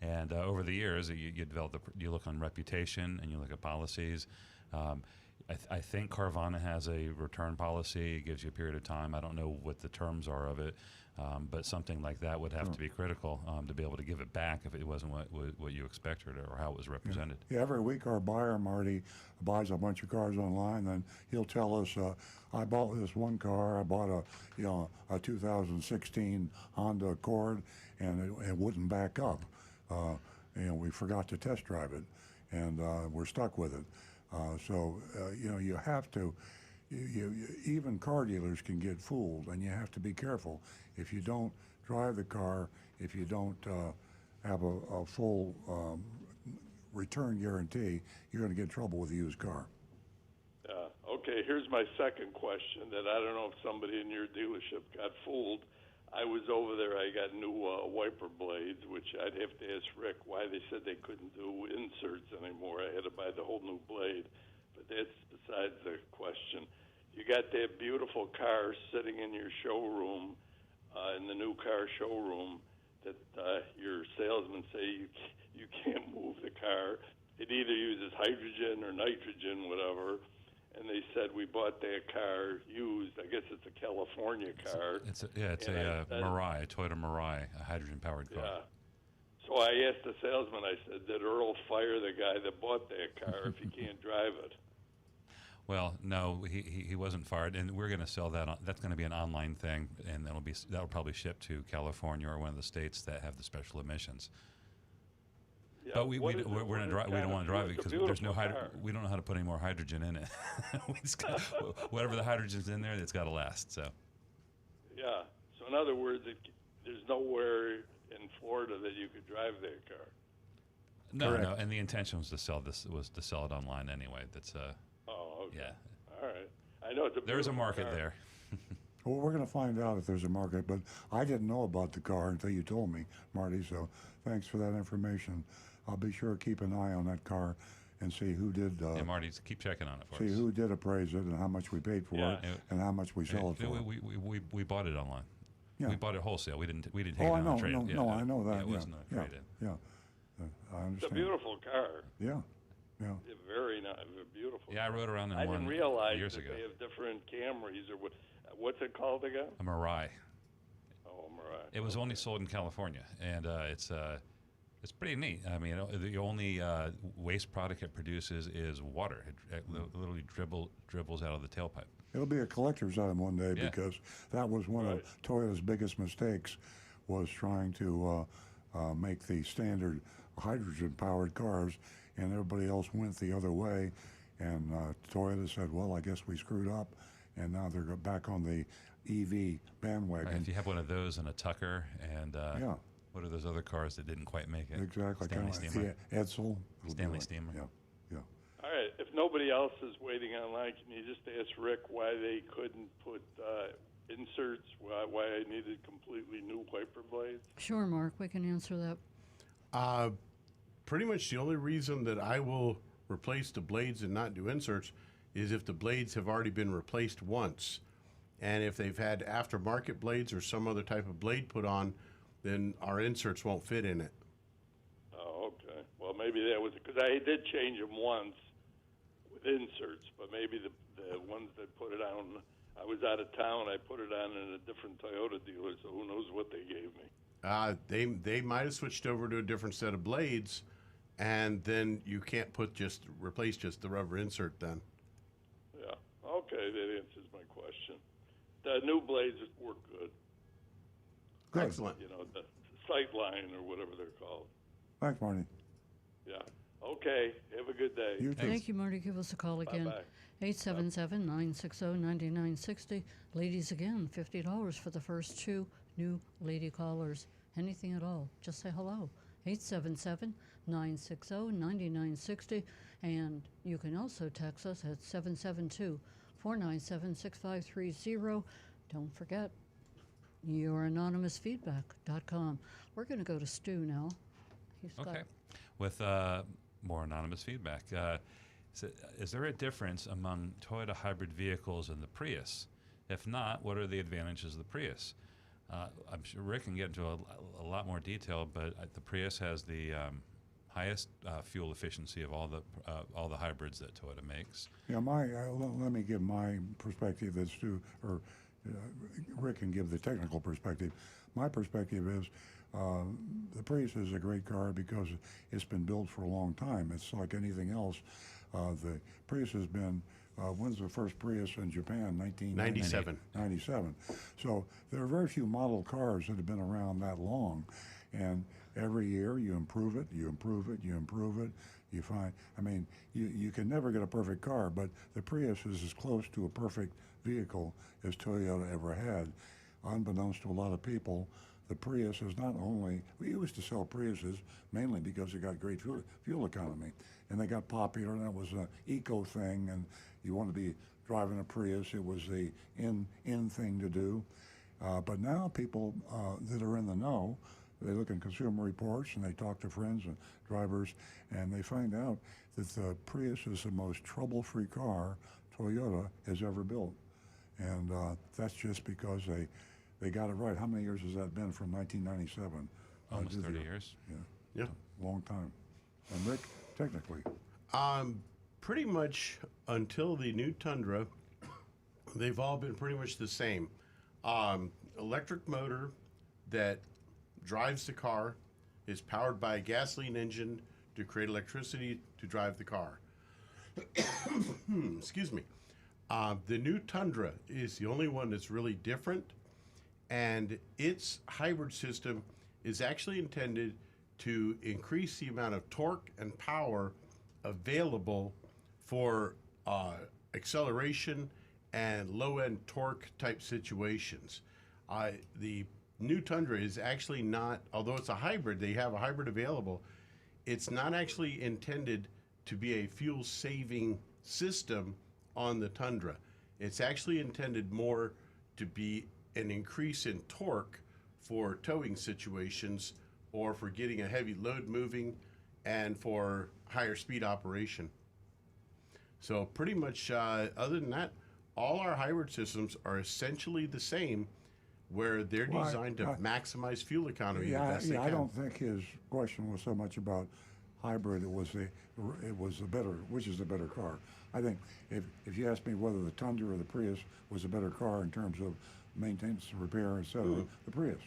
And over the years, you develop you look on reputation and you look at policies. I think Carvana has a return policy. It gives you a period of time. I don't know what the terms are of it, but something like that would have to be critical to be able to give it back if it wasn't what you expected or how it was represented. Yeah, every week our buyer, Marty, buys a bunch of cars online, and he'll tell us, I bought this one car. I bought a 2016 Honda Accord, and it wouldn't back up. We forgot to test drive it, and we're stuck with it. You have to, even car dealers can get fooled, and you have to be careful. If you don't drive the car, if you don't have a full return guarantee, you're going to get in trouble with a used car. Okay, here's my second question that I don't know if somebody in your dealership got fooled. I was over there, I got new wiper blades, which I'd have to ask Rick why they said they couldn't do inserts anymore. I had to buy the whole new blade, but that's besides the question. You got that beautiful car sitting in your showroom, in the new car showroom, that your salesmen say you can't move the car. It either uses hydrogen or nitrogen, whatever. And they said, we bought that car used. I guess it's a California car. It's a Mirai, a Toyota Mirai, a hydrogen-powered car. Yeah. So I asked the salesman, I said, did Earl fire the guy that bought that car if he can't drive it? Well, no, he wasn't fired, and we're going to sell that. That's going to be an online thing, and that'll probably ship to California or one of the states that have the special emissions. Yeah, But we what don't is it? want What to kind of drive it fuel? It's because a there's no beautiful car. we don't know how to put any more hydrogen in it. We just got, whatever the hydrogen's in there, it's got to last. So Yeah. So in other words, there's nowhere in Florida that you could drive that car. no, Correct. and the intention was to sell it online anyway. That's Oh, okay. yeah. All right. I know it's a There's a beautiful market car. there. Well, we're going to find out if there's a market, but I didn't know about the car until you told me, Marty, so thanks for that information. I'll be sure to keep an eye on that car and see who did Yeah, Marty, keep checking on it for see us. who did appraise it and how much we paid for Yeah. it and how much we sell it Yeah, for. we bought it online. Yeah. We bought it wholesale. We didn't take Oh, it I on know, a trade. no, I know that. Yeah, it Yeah, wasn't a yeah, trade-in. yeah. I It's a understand. beautiful car. Yeah, yeah. It's very nice, beautiful. Yeah, I rode around in I one didn't realize years that ago. they have different Camrys or what's it called again? A Mirai. Oh, Mirai. It was only sold in California, and it's pretty neat. I mean, the only waste product it produces is water. It literally dribbles out of the tailpipe. It'll be a collector's item one day Yeah. because that was one Right. of Toyota's biggest mistakes was trying to make the standard hydrogen-powered cars, and everybody else went the other way. And Toyota said, "Well, I guess we screwed up," and now they're back on the EV bandwagon. Right, if you have one of those and a Tucker, and Yeah. what are those other cars that didn't quite make it? Exactly, Stanley kind of like Steamer. the Edsel. will do Stanley it. Steamer. Yeah, yeah. All right. If nobody else is waiting online, can you just ask Rick why they couldn't put inserts? Why I needed completely new wiper blades? Sure, Mark, we can answer that. Pretty much the only reason that I will replace the blades and not do inserts is if the blades have already been replaced once. And if they've had aftermarket blades or some other type of blade put on, then our inserts won't fit in it. Oh, okay. Well, maybe that was because I did change them once with inserts, but maybe the ones that put it on, I was out of town. I put it on in a different Toyota dealer, so who knows what they gave me. They might have switched over to a different set of blades, and then you can't replace just the rubber insert then. Yeah. Okay, that answers my question. The new blades work good. Good. Excellent. You know, the Sightline or whatever they're called. Thanks, Marty. Yeah. Okay. Have a good day. You too. Thank you, Marty. Give us a call again. Bye-bye. 877-960-9960. Ladies, again, $50 for the first 2 new lady callers. Anything at all, just say hello. 877-960-9960. And you can also text us at 772-497-6530. Don't forget, youranonymousfeedback.com. We're going to go to Stu now. He's got Okay. With more anonymous feedback. Is there a difference among Toyota hybrid vehicles and the Prius? If not, what are the advantages of the Prius? I'm sure Rick can get into a lot more detail, but the Prius has the highest fuel efficiency of all the hybrids that Toyota makes. Yeah, let me give my perspective as to, or Rick can give the technical perspective. My perspective is the Prius is a great car because it's been built for a long time. It's like anything else. The Prius has been, when's the first Prius in Japan? 97. 97. So there are very few model cars that have been around that long. And every year you improve it, you improve it, you improve it. You find, I mean, you can never get a perfect car, but the Prius is as close to a perfect vehicle as Toyota ever had. Unbeknownst to a lot of people, the Prius is not only, we used to sell Priuses mainly because they got great fuel economy, and they got popular, and that was an eco thing, and you want to be driving a Prius, it was the in thing to do. But now people that are in the know, they look in Consumer Reports and they talk to friends and drivers, and they find out that the Prius is the most trouble-free car Toyota has ever built. And that's just because they got it right. How many years has that been from 1997? Almost 30 years. Yeah, Yeah. long time. And Rick, technically, Pretty much until the new Tundra, they've all been pretty much the same. Electric motor that drives the car, is powered by a gasoline engine to create electricity to drive the car. Excuse me. The new Tundra is the only one that's really different, and its hybrid system is actually intended to increase the amount of torque and power available for acceleration and low-end torque type situations. The new Tundra is actually not, although it's a hybrid, they have a hybrid available, it's not actually intended to be a fuel-saving system on the Tundra. It's actually intended more to be an increase in torque for towing situations or for getting a heavy load moving and for higher speed operation. So pretty much, other than that, all our hybrid systems are essentially the same, where they're Well, designed to maximize fuel economy the best they can. I don't think his question was so much about hybrid. It was the better, which is the better car. I think if you ask me whether the Tundra or the Prius was a better car in terms of maintenance, repair, etc., the Prius.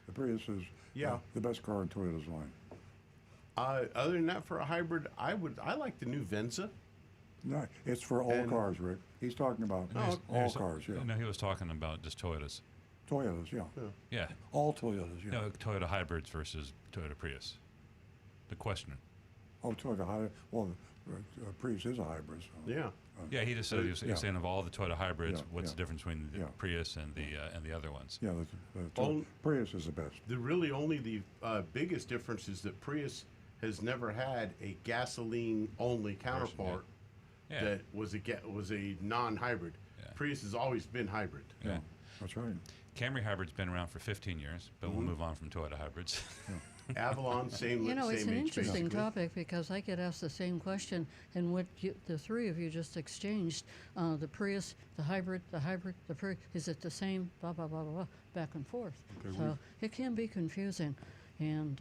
The Prius is the best car in Toyota's line. Other than that, for a hybrid, I like the new Venza. No, it's for all cars, Rick. He's talking about all cars. Yeah, No, he was talking about just Toyotas. Toyotas. Yeah, Yeah. all Toyotas. Yeah. No, Toyota hybrids versus Toyota Prius. The question. Oh, Toyota hybrid. Well, Prius is a hybrid. So. Yeah. Yeah, he just said he was saying of all the Toyota hybrids, Yeah, what's yeah. the difference between the Yeah. Prius and the other ones? Yeah, Prius is the best. The biggest difference is that Prius has never had a gasoline-only counterpart Yeah. that was a non-hybrid. Yeah. Prius has always been hybrid. Yeah. That's right. Camry hybrid's been around for 15 years, but we'll move on from Toyota hybrids. Avalon, same. You know, it's same an age, interesting basically. topic because I get asked the same question, and what the three of you just exchanged, the Prius, the hybrid, the Prius, is it the same, blah, blah, blah, blah, blah, back and forth. Okay, So it can be confusing. And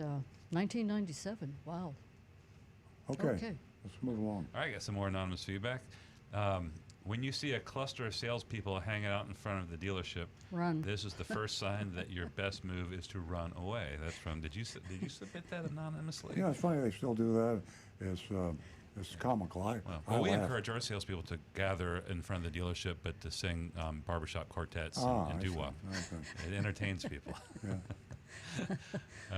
1997, wow. Okay. Let's move along. All right, got some more anonymous feedback. When you see a cluster of salespeople hanging out in front of the dealership, Run. this is the first sign that your best move is to run away. That's from. Did you submit that anonymously? Yeah, it's funny they still do that. It's comical. Well, we laugh. encourage our salespeople to gather in front of the dealership, but to sing barbershop quartets and I see. doo-wop. Okay. It entertains people. Yeah.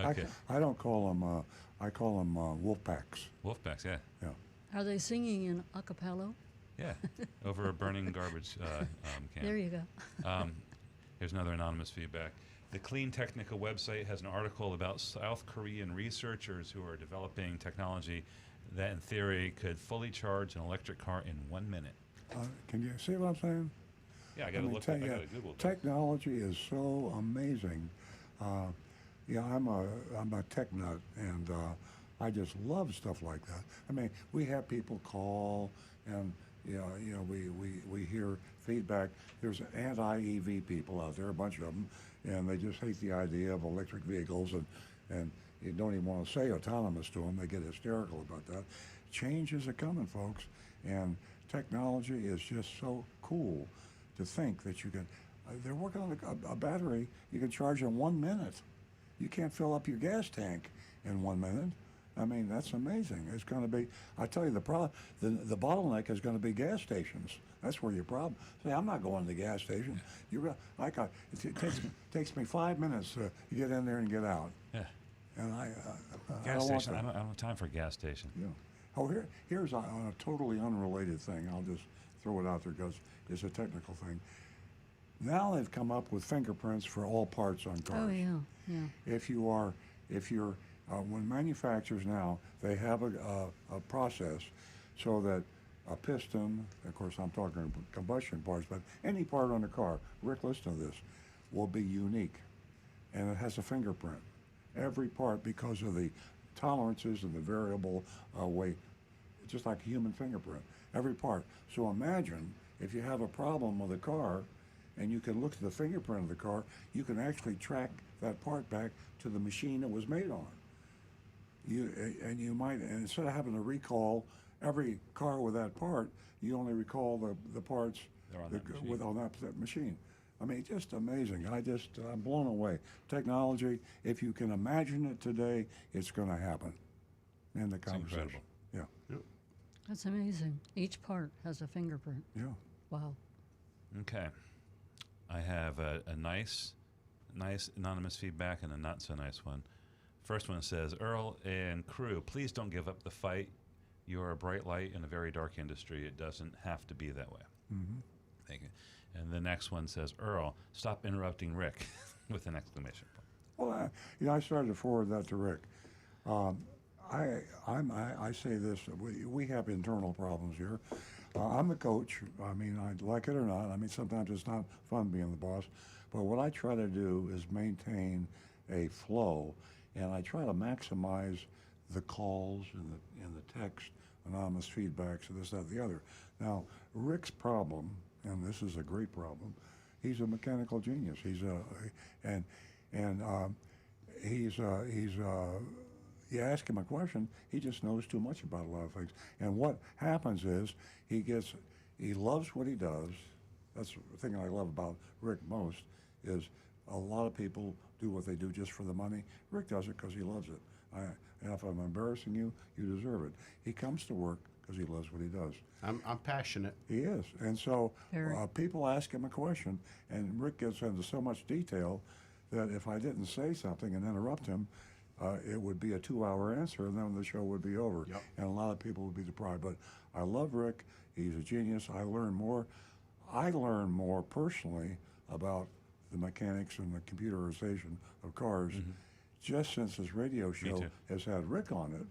Okay. I don't call them. I call them wolf packs. Wolfpacks, yeah. Yeah. Are they singing in a cappella? Yeah, over a burning garbage can. There you go. Here's another anonymous feedback. The Clean Technica website has an article about South Korean researchers who are developing technology that, in theory, could fully charge an electric car in 1 minute. Can you see what I'm saying? Yeah, I got to look. I got to Google that. Technology is so amazing. I'm a tech nut, and I just love stuff like that. I mean, we have people call, and we hear feedback. There's anti-EV people out there, a bunch of them, and they just hate the idea of electric vehicles, and you don't even want to say autonomous to them. They get hysterical about that. Change is a-coming, folks, and technology is just so cool to think that you can. They're working on a battery you can charge in 1 minute. You can't fill up your gas tank in 1 minute. I mean, that's amazing. It's going to be, I tell you, the bottleneck is going to be gas stations. That's where your problem. Say, I'm not going to the gas station. It takes me 5 minutes to get in there and get out. Yeah. And I Gas don't want station. that. I don't have time for a gas station. Yeah. Oh, here's on a totally unrelated thing. I'll just throw it out there because it's a technical thing. Now they've come up with fingerprints for all parts on cars. Oh, yeah. When manufacturers now, they have a process so that a piston, of course I'm talking combustion parts, but any part on the car, Rick, listen to this, will be unique. And it has a fingerprint. Every part, because of the tolerances and the variable weight, just like a human fingerprint, every part. So imagine if you have a problem with a car and you can look at the fingerprint of the car, you can actually track that part back to the machine it was made on. You might, and instead of having to recall every car with that part, you only recall the parts They're on that machine. on that machine. I mean, just amazing. I'm blown away. Technology, if you can imagine it today, it's going to happen in the conversation. incredible. Yeah, That's amazing. Each part has a fingerprint. yeah. Wow. Okay. I have a nice anonymous feedback and a not so nice one. First one says, Earl and crew, please don't give up the fight. You're a bright light in a very dark industry. It doesn't have to be that way. Mm-hmm. Thank you. And the next one says, Earl, stop interrupting Rick with an exclamation point. Well, I started to forward that to Rick. I say this, we have internal problems here. I'm the coach. I mean, I like it or not. I mean, sometimes it's not fun being the boss. But what I try to do is maintain a flow, and I try to maximize the calls and the text, anonymous feedbacks, and this, that, the other. Now, Rick's problem, and this is a great problem, he's a mechanical genius. You ask him a question, he just knows too much about a lot of things. And what happens is he loves what he does. That's the thing I love about Rick most, is a lot of people do what they do just for the money. Rick does it because he loves it. And if I'm embarrassing you, you deserve it. He comes to work because he loves what he does. I'm passionate. He is. And so Very. people ask him a question, and Rick gets into so much detail that if I didn't say something and interrupt him, it would be a 2-hour answer, and then the show would be over. Yep. And a lot of people would be deprived. But I love Rick. He's a genius. I learn more personally about the mechanics and the computerization of cars just since this radio show too. has had Rick on it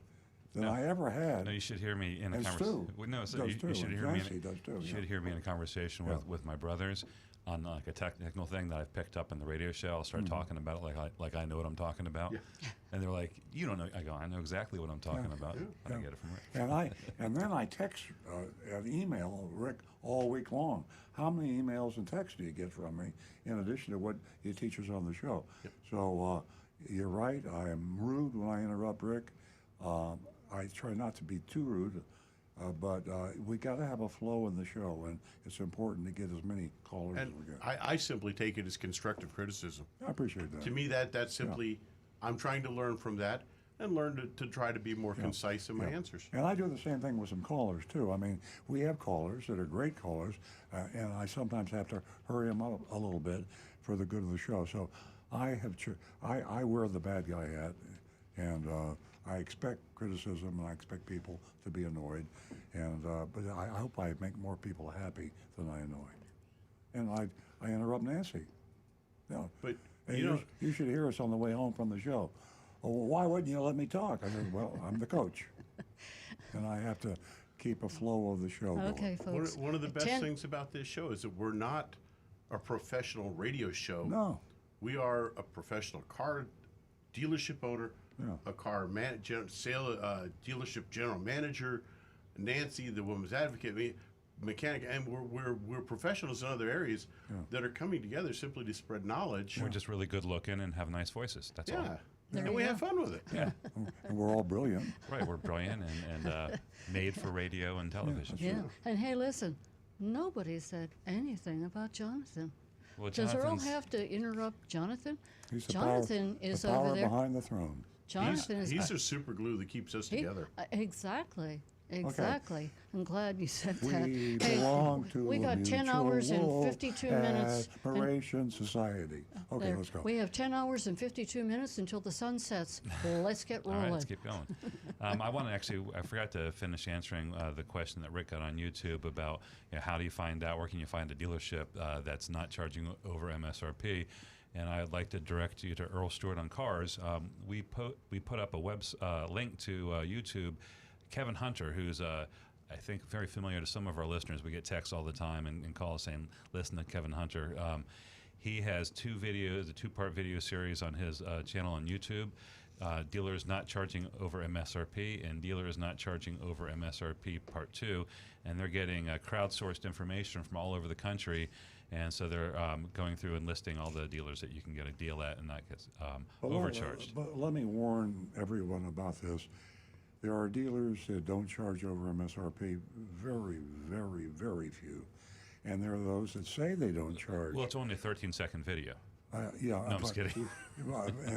than No. I ever had. No, you should hear me in a And conversation. Stu No, so does you too, should and hear me. Nancy does too, You yeah. should hear me in a conversation with my brothers on like a technical thing that I've picked up in the radio show. I'll start talking about it like I know what I'm talking about, and they're like, "You don't know." I go, "I know exactly what I'm talking about." I get it from Rick. And then I text and email Rick all week long. How many emails and texts do you get from me in addition to what you teach us on the show? So you're right. I am rude when I interrupt Rick. I try not to be too rude, but we got to have a flow in the show, and it's important to get as many callers And as we get. I simply take it as constructive criticism. I appreciate that. To me, that's simply, I'm trying to learn from that and learn to try to be more concise in my answers. And I do the same thing with some callers, too. I mean, we have callers that are great callers, and I sometimes have to hurry them up a little bit for the good of the show. So I wear the bad guy hat, and I expect criticism, and I expect people to be annoyed. And but I hope I make more people happy than I annoy. And I interrupt Nancy. But Hey, you know, you should hear us on the way home from the show. Oh, well, why wouldn't you let me talk? I said, well, I'm the coach, and I have to keep a flow of the show going. Okay, folks. one of the best 10 things about this show is that we're not a professional radio show. No. We are a professional car dealership owner, a car dealership general manager, Nancy, the woman's advocate, mechanic, and we're professionals in other areas that are coming together simply to spread knowledge. We're just really good looking and have nice voices. That's all. There And you we go. have fun with it. Yeah, And we're all brilliant. right. We're brilliant and made for radio and television. Yeah. And hey, listen, nobody said anything about Jonathan. Well, Does Earl Jonathan's- have to interrupt Jonathan? He's the Jonathan power, is the power over there. behind the throne. Jonathan is. He's the super glue that keeps us together. Exactly. Exactly. I'm glad you said We that. Hey, belong to we a got 10 hours and mutual 52 minutes. and- Aspiration Society. Okay, there. let's go. We have 10 hours and 52 minutes until the sun sets. Let's get All rolling. right, let's keep going. I want to actually, I forgot to finish answering the question that Rick got on YouTube about how do you find out, where can you find a dealership that's not charging over MSRP? And I'd like to direct you to Earl Stewart on Cars. We put up a link to YouTube. Kevin Hunter, who's I think very familiar to some of our listeners. We get texts all the time and calls saying, listen to Kevin Hunter. He has 2 videos, a 2-part video series on his channel on YouTube. Dealers not charging over MSRP and dealers not charging over MSRP Part 2. And they're getting crowdsourced information from all over the country. And so they're going through and listing all the dealers that you can get a deal at and not get overcharged. But let me warn everyone about this. There are dealers that don't charge over MSRP, very, very, very few. and there are those that say they don't charge. Well, it's only a 13-second video. Yeah, No, I'm just kidding.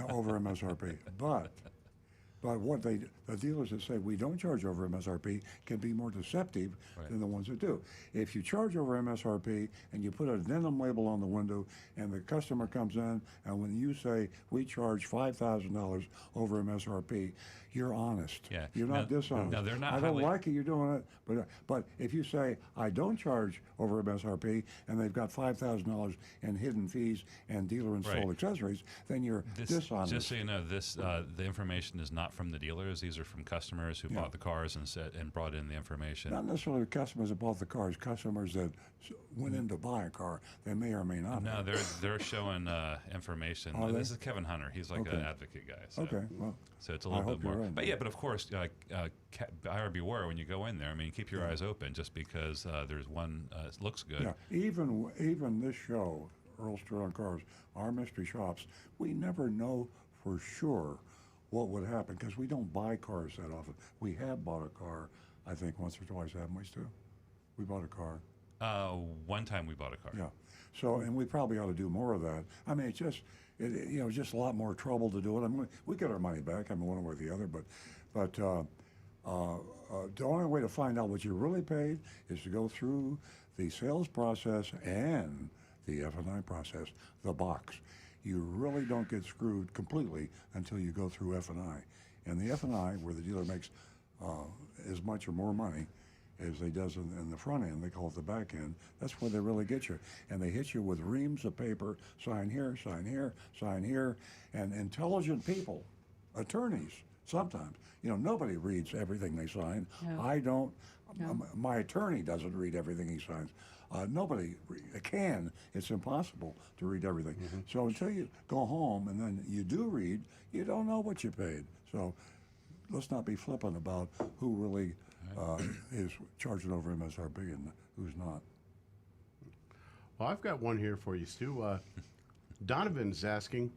Over MSRP. But what the dealers that say we don't charge over MSRP can be more deceptive than the ones that do. If you charge over MSRP and you put a denim label on the window and the customer comes in and when you say we charge $5,000 over MSRP, you're honest. Yeah. You're not dishonest. Now, they're not I don't highly- like it, you're doing it, but if you say I don't charge over MSRP and they've got $5,000 in hidden fees and dealer installed accessories, then you're dishonest. Just so you know, the information is not from the dealers. These are from customers who bought the cars and brought in the information. Not necessarily the customers that bought the cars, customers that went in to buy a car. They may or may not. No, they're showing information. Are This they? is Kevin Hunter. He's like an advocate guy. So. Okay, well, So it's a I little hope bit more. you're right. But yeah, but of course, buyer beware when you go in there. I mean, keep your eyes open just because there's one looks good. yeah. Even this show, Earl Sterling Cars, our mystery shops, we never know for sure what would happen because we don't buy cars that often. We have bought a car, I think, once or twice, haven't we, Stu? We bought a car. One time we bought a car. Yeah. So, and we probably ought to do more of that. I mean, it's just, just a lot more trouble to do it. I mean, we get our money back. I mean, one way or the other, but the only way to find out what you really paid is to go through the sales process and the F&I process, the box. You really don't get screwed completely until you go through F&I. And the F&I, where the dealer makes as much or more money as they does in the front end, they call it the back end, that's where they really get you. And they hit you with reams of paper, sign here, sign here, sign here, and intelligent people, attorneys, sometimes, nobody reads everything they sign. No. I don't, No. my attorney doesn't read everything he signs. Nobody can. It's impossible to read everything. So until you go home and then you do read, you don't know what you paid. So let's not be flippant about who really is charging over MSRP and who's not. Well, I've got one here for you, Stu. Donovan's asking,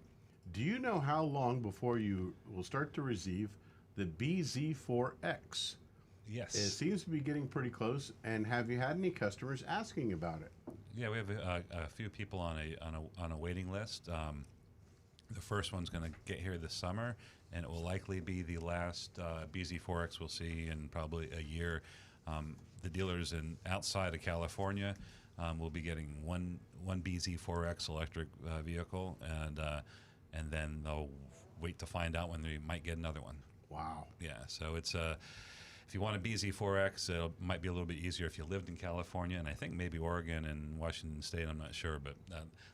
do you know how long before you will start to receive the BZ4X? Yes. It seems to be getting pretty close. And have you had any customers asking about it? Yeah, we have a few people on a waiting list. The first one's going to get here this summer, and it will likely be the last BZ4X we'll see in probably a year. The dealers outside of California will be getting one BZ4X electric vehicle, and then they'll wait to find out when they might get another one. Wow. Yeah, so it's if you want a BZ4X, it might be a little bit easier if you lived in California, and I think maybe Oregon and Washington State, I'm not sure, but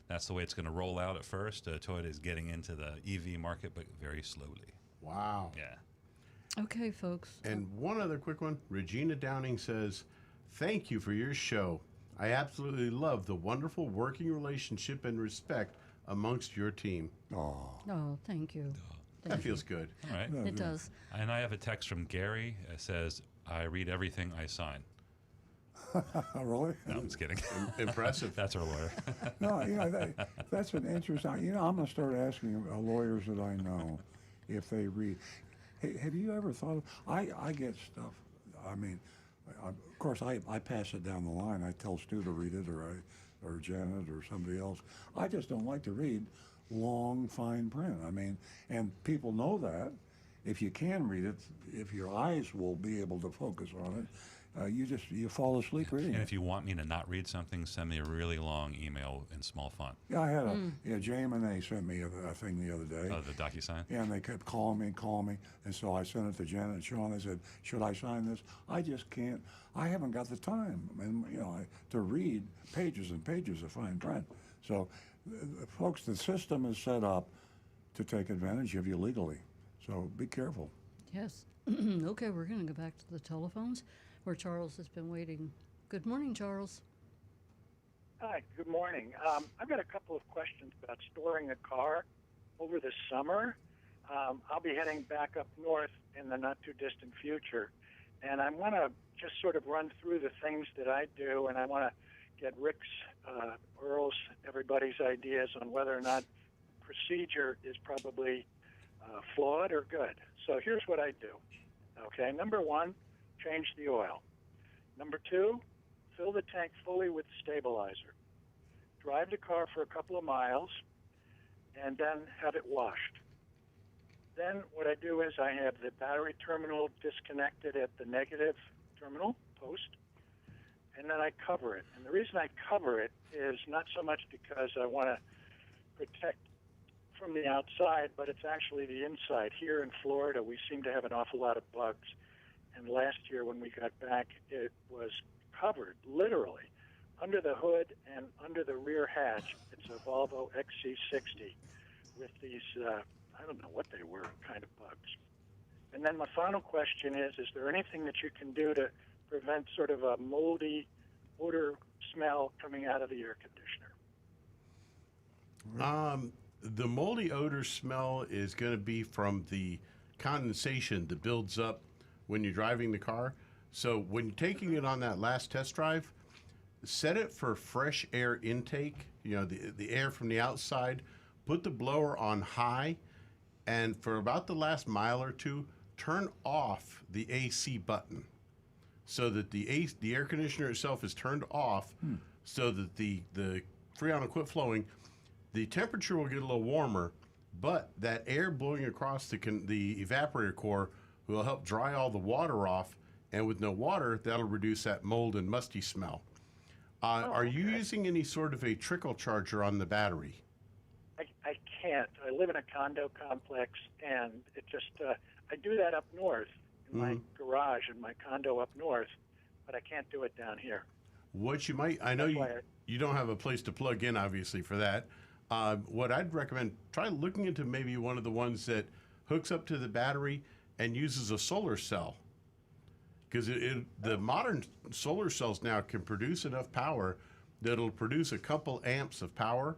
that's the way it's going to roll out at first. Toyota is getting into the EV market, but very slowly. Wow. Yeah. Okay, folks. And one other quick one. Regina Downing says, thank you for your show. I absolutely love the wonderful working relationship and respect amongst your team. Oh, Oh, thank you. That feels good. All right. It does. And I have a text from Gary. It says, I read everything I sign. really? No, I'm just kidding. Impressive. That's our lawyer. No, that's an interesting. I'm going to start asking lawyers that I know if they read. Hey, have you ever thought of? I get stuff. I mean, of course, I pass it down the line. I tell Stu to read it, or Janet, or somebody else. I just don't like to read long, fine print. I mean, and people know that. If you can read it, if your eyes will be able to focus on it, you fall asleep reading And it. if you want me to not read something, send me a really long email in small font. Yeah, I had Jame and they sent me a thing the other day. Oh, the DocuSign? And they kept calling me, and so I sent it to Janet and Sean. I said, should I sign this? I just can't. I haven't got the time, and to read pages and pages of fine print. So, folks, the system is set up to take advantage of you legally. So be careful. Yes. Okay, we're going to go back to the telephones where Charles has been waiting. Good morning, Charles. Hi, good morning. I've got a couple of questions about storing a car over the summer. I'll be heading back up north in the not-too-distant future, and I want to just sort of run through the things that I do, and I want to get Rick's, Earl's, everybody's ideas on whether or not procedure is probably flawed or good. So here's what I do. Okay, number one, change the oil. Number two, fill the tank fully with stabilizer, drive the car for a couple of miles, and then have it washed. Then what I do is I have the battery terminal disconnected at the negative terminal post, and then I cover it. And the reason I cover it is not so much because I want to protect from the outside, but it's actually the inside. Here in Florida, we seem to have an awful lot of bugs. And last year when we got back, it was covered, literally, under the hood and under the rear hatch. It's a Volvo XC60 with these, I don't know what they were, kind of bugs. And then my final question is there anything that you can do to prevent sort of a moldy odor smell coming out of the air conditioner? The moldy odor smell is going to be from the condensation that builds up when you're driving the car. So when you're taking it on that last test drive, set it for fresh air intake, you know, the air from the outside. Put the blower on high, and for about the last mile or two, turn off the AC button so that the air conditioner itself is turned off so that the Freon will quit flowing. The temperature will get a little warmer, but that air blowing across the evaporator core will help dry all the water off, and with no water, that'll reduce that mold and musty smell. Are you using any sort of a trickle charger on the battery? I can't. I live in a condo complex, and it just, I do that up north in my garage in my condo up north, but I can't do it down here. What you might, I know you don't have a place to plug in, obviously, for that. What I'd recommend, try looking into maybe one of the ones that hooks up to the battery and uses a solar cell. Because the modern solar cells now can produce enough power that it'll produce a couple amps of power.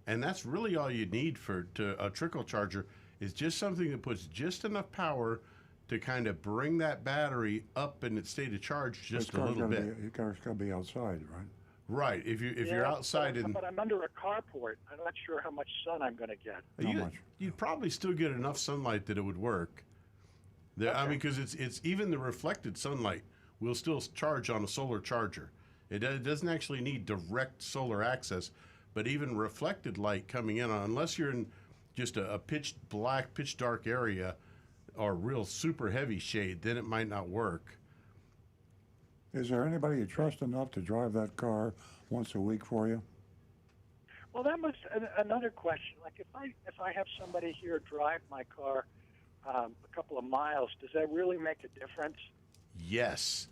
And that's really all you need for a trickle charger, is just something that puts just enough power to kind of bring that battery up in its state of charge just a little bit. Your car's got to be outside, right? Right. If you're outside but I'm under a carport. I'm not sure how much sun I'm going to get. You'd probably still get enough sunlight that it would work. I mean, because it's even the reflected sunlight will still charge on a solar charger. It doesn't actually need direct solar access, but even reflected light coming in, unless you're in just a pitch black, pitch dark area or real super heavy shade, then it might not work. Is there anybody you trust enough to drive that car once a week for you? Well, that was another question. Like if I have somebody here drive my car a couple of miles, does that really make a difference? Yes,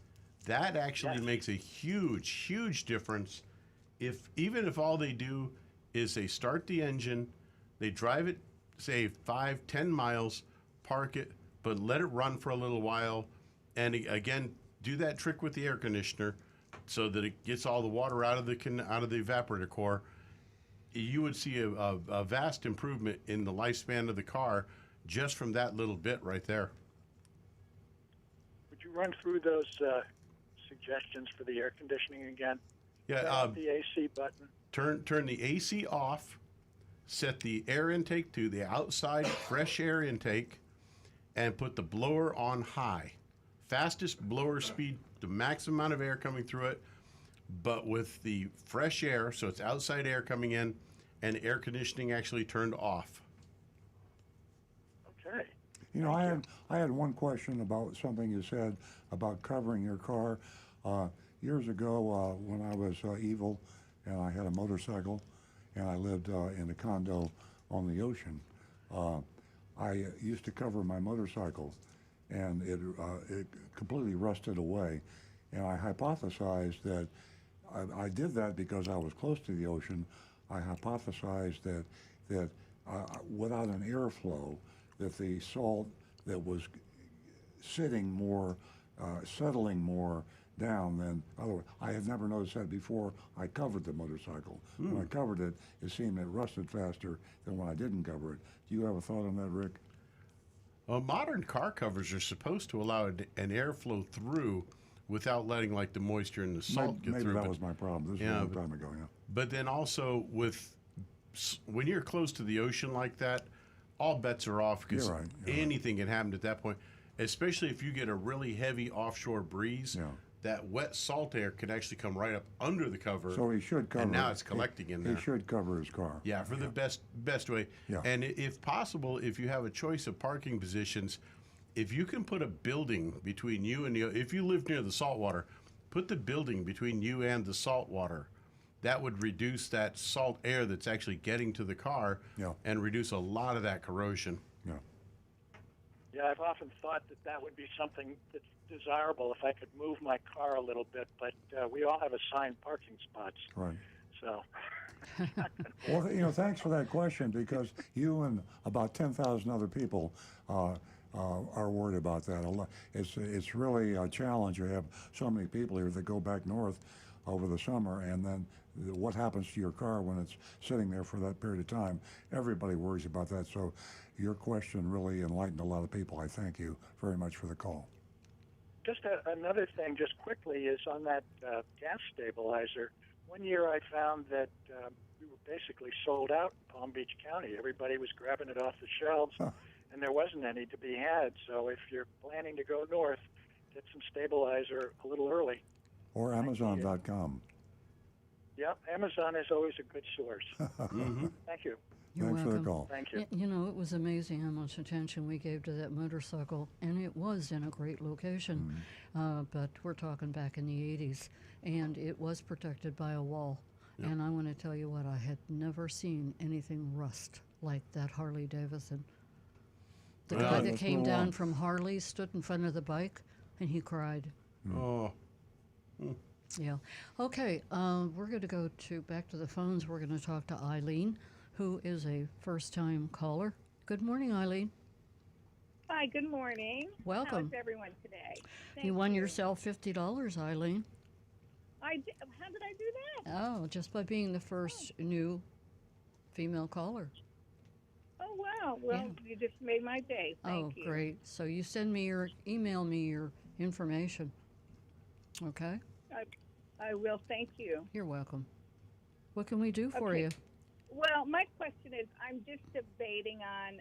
that actually makes a huge, huge difference. Even if all they do is they start the engine, they drive it, say 5-10 miles, park it, but let it run for a little while, and again, do that trick with the air conditioner so that it gets all the water out of the evaporator core. You would see a vast improvement in the lifespan of the car just from that little bit right there. Would you run through those suggestions for the air conditioning again? Yeah. The AC button. Turn the AC off. Set the air intake to the outside fresh air intake, and put the blower on high. Fastest blower speed, the maximum amount of air coming through it, but with the fresh air, so it's outside air coming in, and air conditioning actually turned off. Okay. You know, I had one question about something you said about covering your car. Years ago, when I was evil and I had a motorcycle and I lived in a condo on the ocean, I used to cover my motorcycle, and it completely rusted away. And I hypothesized that I did that because I was close to the ocean. I hypothesized that without an airflow, that the salt that was sitting more, settling more down than otherwise. I had never noticed that before I covered the motorcycle. When I covered it, it seemed it rusted faster than when I didn't cover it. Do you have a thought on that, Rick? Well, modern car covers are supposed to allow an airflow through without letting like the moisture and the salt get through. Maybe that was my problem. This was a long time ago, yeah. But then also when you're close to the ocean like that, all bets are off because anything can happen at that point, especially if you get a really heavy offshore breeze. Yeah. that wet salt air can actually come right up under the cover. So he should cover And now it. it's collecting in there. He should cover his car. Yeah, for the best way. Yeah. And if possible, if you have a choice of parking positions, if you can put a building between you and if you live near the saltwater, put the building between you and the saltwater. That would reduce that salt air that's actually getting to the car and reduce a lot of that corrosion. Yeah. Yeah, I've often thought that would be something that's desirable if I could move my car a little bit, but we all have assigned parking spots. Right. So. Well, thanks for that question, because you and about 10,000 other people are worried about that. It's really a challenge. You have so many people here that go back north over the summer, and then what happens to your car when it's sitting there for that period of time? Everybody worries about that. So your question really enlightened a lot of people. I thank you very much for the call. Just another thing, just quickly, is on that gas stabilizer. One year I found that we were basically sold out in Palm Beach County. Everybody was grabbing it off the shelves, and there wasn't any to be had. So if you're planning to go north, get some stabilizer a little early. Or Amazon.com. Yep, Amazon is always a good source. Thank you. You're Thanks welcome. for the call. Thank you. It was amazing how much attention we gave to that motorcycle, and it was in a great location. But we're talking back in the 80s, and it was protected by a wall. Yep. And I want to tell you what, I had never seen anything rust like that Harley Davidson. The guy that came down from Harley stood in front of the bike, and he cried. Oh. Yeah. Okay, we're going to go back to the phones. We're going to talk to Eileen, who is a first-time caller. Good morning, Eileen. Hi, good morning. Welcome. How's everyone today? Thank You won yourself $50, Eileen. I did. How did I do that? Oh, just by being the first new female caller. Oh, wow. Well, you just made my day. Thank you. Oh, great. So you email me your information. Okay? I will. Thank you. You're welcome. What can we do for you? Well, my question is, I'm just debating on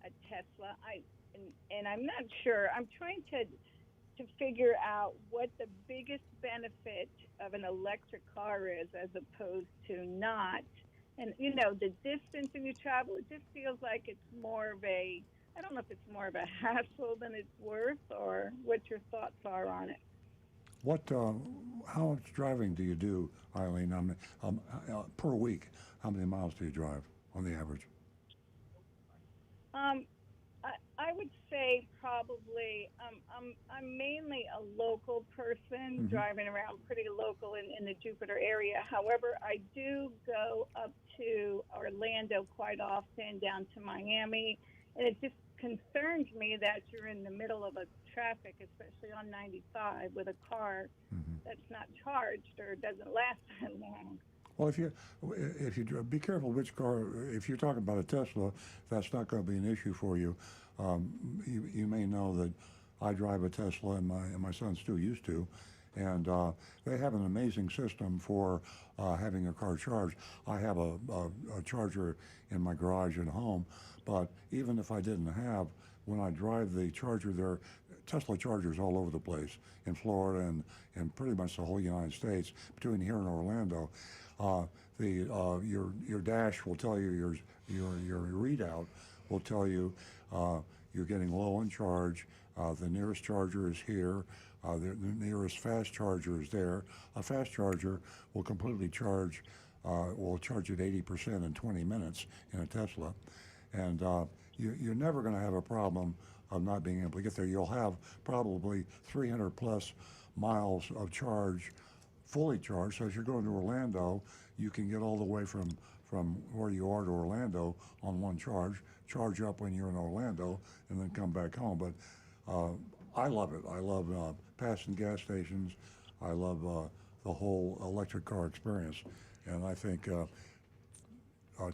a Tesla. And I'm not sure. I'm trying to figure out what the biggest benefit of an electric car is as opposed to not. And, the distance when you travel, it just feels like it's more of I don't know if it's more of a hassle than it's worth, or what your thoughts are on it. How much driving do you do, Eileen, per week? How many miles do you drive on the average? I would say probably I'm mainly a local person, driving around pretty local in the Jupiter area. However, I do go up to Orlando quite often, down to Miami, and it just concerns me that you're in the middle of a traffic, especially on 95, with a car that's not charged or doesn't last that long. Well, if you be careful which car. If you're talking about a Tesla, that's not going to be an issue for you. You may know that I drive a Tesla, and my son Stu used to, and they have an amazing system for having your car charged. I have a charger in my garage at home, but even if I didn't have, when I drive the charger, there are Tesla chargers all over the place in Florida and pretty much the whole United States, between here and Orlando. Your dash will tell you, your readout will tell you you're getting low on charge. The nearest charger is here. The nearest fast charger is there. A fast charger will completely charge, will charge at 80% in 20 minutes in a Tesla. And you're never going to have a problem of not being able to get there. You'll have probably 300 plus miles of charge, fully charged. So if you're going to Orlando, you can get all the way from where you are to Orlando on one charge up when you're in Orlando, and then come back home. But I love it. I love passing gas stations. I love the whole electric car experience. And I think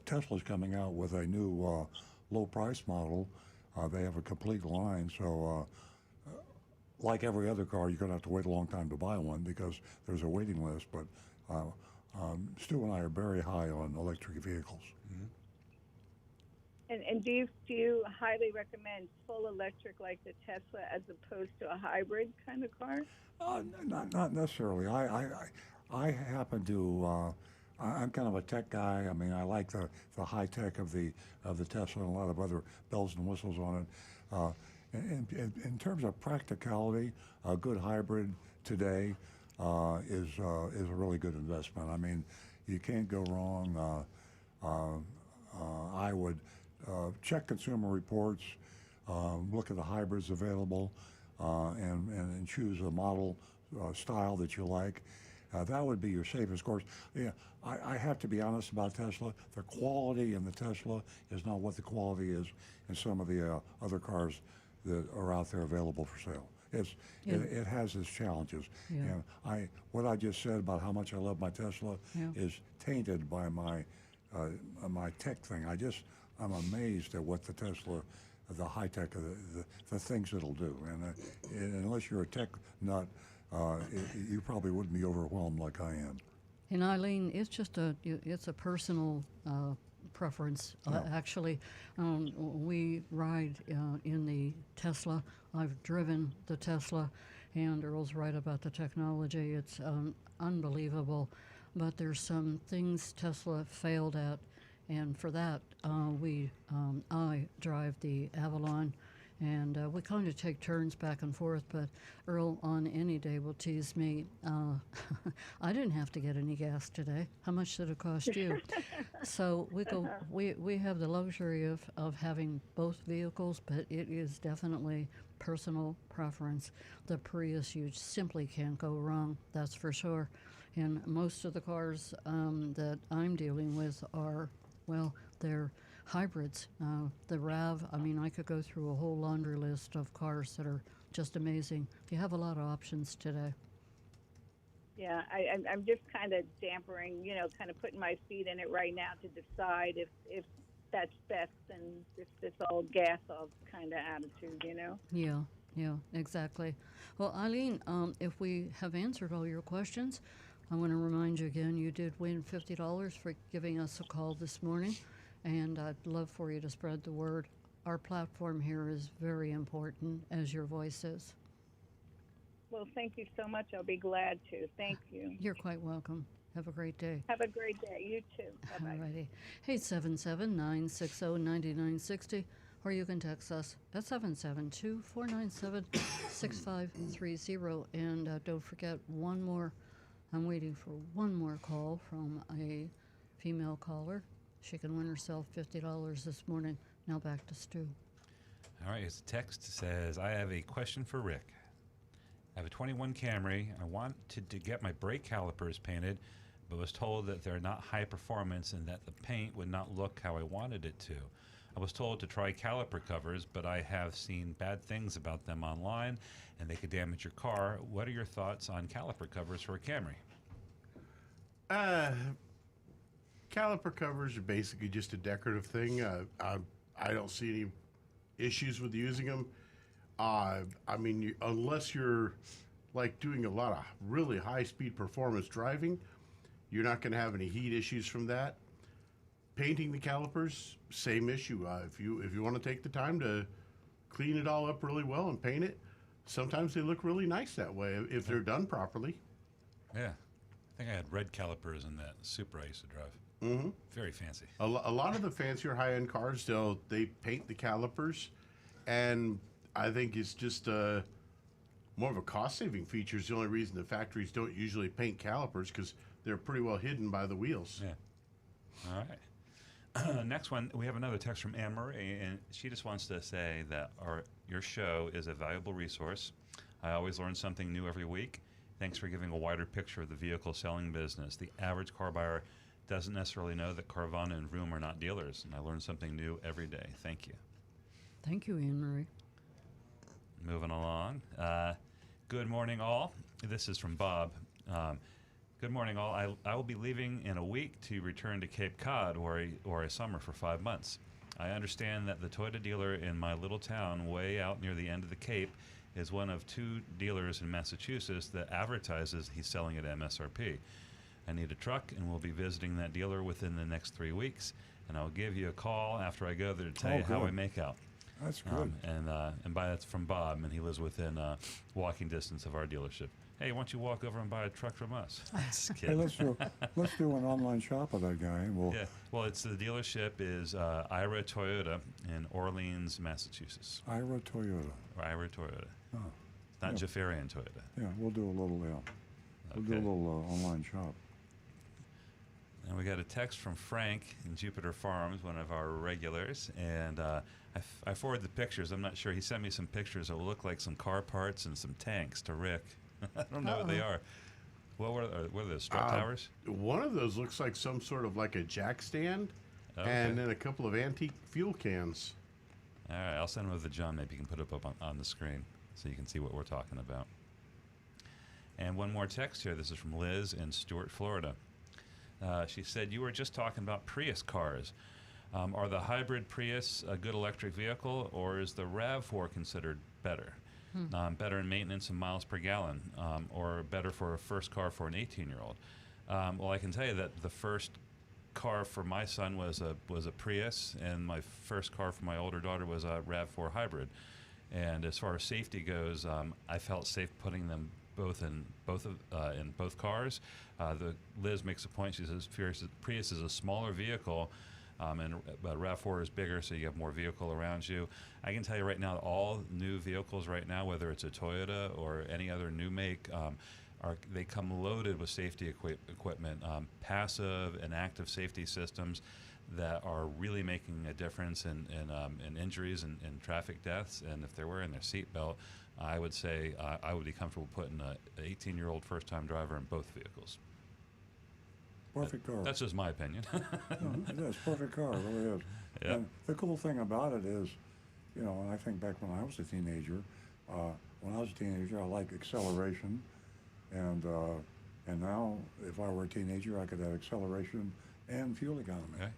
Tesla's coming out with a new low price model. They have a complete line. So like every other car, you're going to have to wait a long time to buy one because there's a waiting list. But Stu and I are very high on electric vehicles. And do you highly recommend full electric like the Tesla as opposed to a hybrid kind of car? Not necessarily. I happen to. I'm kind of a tech guy. I mean, I like the high tech of the Tesla and a lot of other bells and whistles on it. In terms of practicality, a good hybrid today is a really good investment. I mean, you can't go wrong. I would check consumer reports, look at the hybrids available, and choose a model style that you like. That would be your safest course. Yeah, I have to be honest about Tesla. The quality in the Tesla is not what the quality is in some of the other cars that are out there available for sale. It has its challenges. Yeah. And what I just said about how much I love my Tesla is tainted by my tech thing. I'm amazed at what the Tesla, the high tech, the things it'll do. And unless you're a tech nut, you probably wouldn't be overwhelmed like I am. And Eileen, it's just it's a personal preference. Actually, we ride in the Tesla. I've driven the Tesla, and Earl's right about the technology. It's unbelievable, but there's some things Tesla failed at, and for that, I drive the Avalon. And we kind of take turns back and forth, but Earl on any day will tease me. I didn't have to get any gas today. How much did it cost you? So we have the luxury of having both vehicles, but it is definitely personal preference. The Prius, you simply can't go wrong, that's for sure. And most of the cars that I'm dealing with are, well, they're hybrids. The RAV, I mean, I could go through a whole laundry list of cars that are just amazing. You have a lot of options today. Yeah, I'm just kind of dampering, kind of putting my feet in it right now to decide if that's best and this old gas off kind of attitude, Yeah, exactly. Well, Eileen, if we have answered all your questions, I want to remind you again, you did win $50 for giving us a call this morning. And I'd love for you to spread the word. Our platform here is very important, as your voice is. Well, thank you so much. I'll be glad to. Thank you. You're quite welcome. Have a great day. Have a great day. You too. Bye-bye. All righty. 877-960-9960, or you can text us at 772-497-6530. And don't forget I'm waiting for one more call from a female caller. She can win herself $50 this morning. Now back to Stu. All right, his text says, I have a question for Rick. I have a 21 Camry. I wanted to get my brake calipers painted, but was told that they're not high performance and that the paint would not look how I wanted it to. I was told to try caliper covers, but I have seen bad things about them online, and they could damage your car. What are your thoughts on caliper covers for a Camry? Caliper covers are basically just a decorative thing. I don't see any issues with using them. I mean, unless you're like doing a lot of really high-speed performance driving, you're not going to have any heat issues from that. Painting the calipers, same issue. If you want to take the time to clean it all up really well and paint it, sometimes they look really nice that way if they're done properly. Yeah, I think I had red calipers in that Supra I used to drive. Mm-hmm. Very fancy. A lot of the fancier high-end cars, they paint the calipers, and I think it's just more of a cost-saving feature. Is the only reason the factories don't usually paint calipers, because they're pretty well hidden by the wheels. Yeah. All right. Next one, we have another text from Anne-Marie, and she just wants to say that your show is a valuable resource. I always learn something new every week. Thanks for giving a wider picture of the vehicle selling business. The average car buyer doesn't necessarily know that Carvana and Vroom are not dealers, and I learn something new every day. Thank you. Thank you, Anne-Marie. Moving along. Good morning, all. This is from Bob. Good morning, all. I will be leaving in a week to return to Cape Cod or a summer for 5 months. I understand that the Toyota dealer in my little town way out near the end of the Cape is one of 2 dealers in Massachusetts that advertises he's selling at MSRP. I need a truck and will be visiting that dealer within the next 3 weeks. and I'll give you a call after I go there to tell you how good. I make out. That's good. And buy that's from Bob, and he lives within walking distance of our dealership. Hey, why don't you walk over and buy a truck from us? Just Hey, kidding. let's do an online shop with that guy. And we'll Yeah, well, it's the dealership is Ira Toyota in Orleans, Massachusetts. Ira Toyota. Or Ira Toyota. Oh, It's not yeah. Jafarian Toyota. Yeah, we'll do a little. We'll do a Okay. little online shop. And we got a text from Frank in Jupiter Farms, one of our regulars, and I forwarded the pictures. I'm not sure. He sent me some pictures that look like some car parts and some tanks to Rick. I don't know what they are. What are those, strut towers? One of those looks like some sort of like a jack stand, Okay. and then a couple of antique fuel cans. All right, I'll send them over to John. Maybe you can put it up on the screen so you can see what we're talking about. And one more text here. This is from Liz in Stuart, Florida. She said, you were just talking about Prius cars. Are the hybrid Prius a good electric vehicle, or is the RAV4 considered better? Better in maintenance and miles per gallon, or better for a first car for an 18-year-old? Well, I can tell you that the first car for my son was a Prius, and my first car for my older daughter was a RAV4 hybrid. And as far as safety goes, I felt safe putting them in both cars. Liz makes a point. She says Prius is a smaller vehicle, but RAV4 is bigger, so you have more vehicle around you. I can tell you right now, all new vehicles right now, whether it's a Toyota or any other new make, they come loaded with safety equipment, passive and active safety systems that are really making a difference in injuries and traffic deaths. And if they're wearing their seatbelt, I would say I would be comfortable putting an 18-year-old first-time driver in both vehicles. Perfect car. That's just my opinion. It is perfect car. It really is. Yeah. And the cool thing about it is, and I think back when I was a teenager, I liked acceleration, and now if I were a teenager, I could have acceleration and fuel economy. Okay.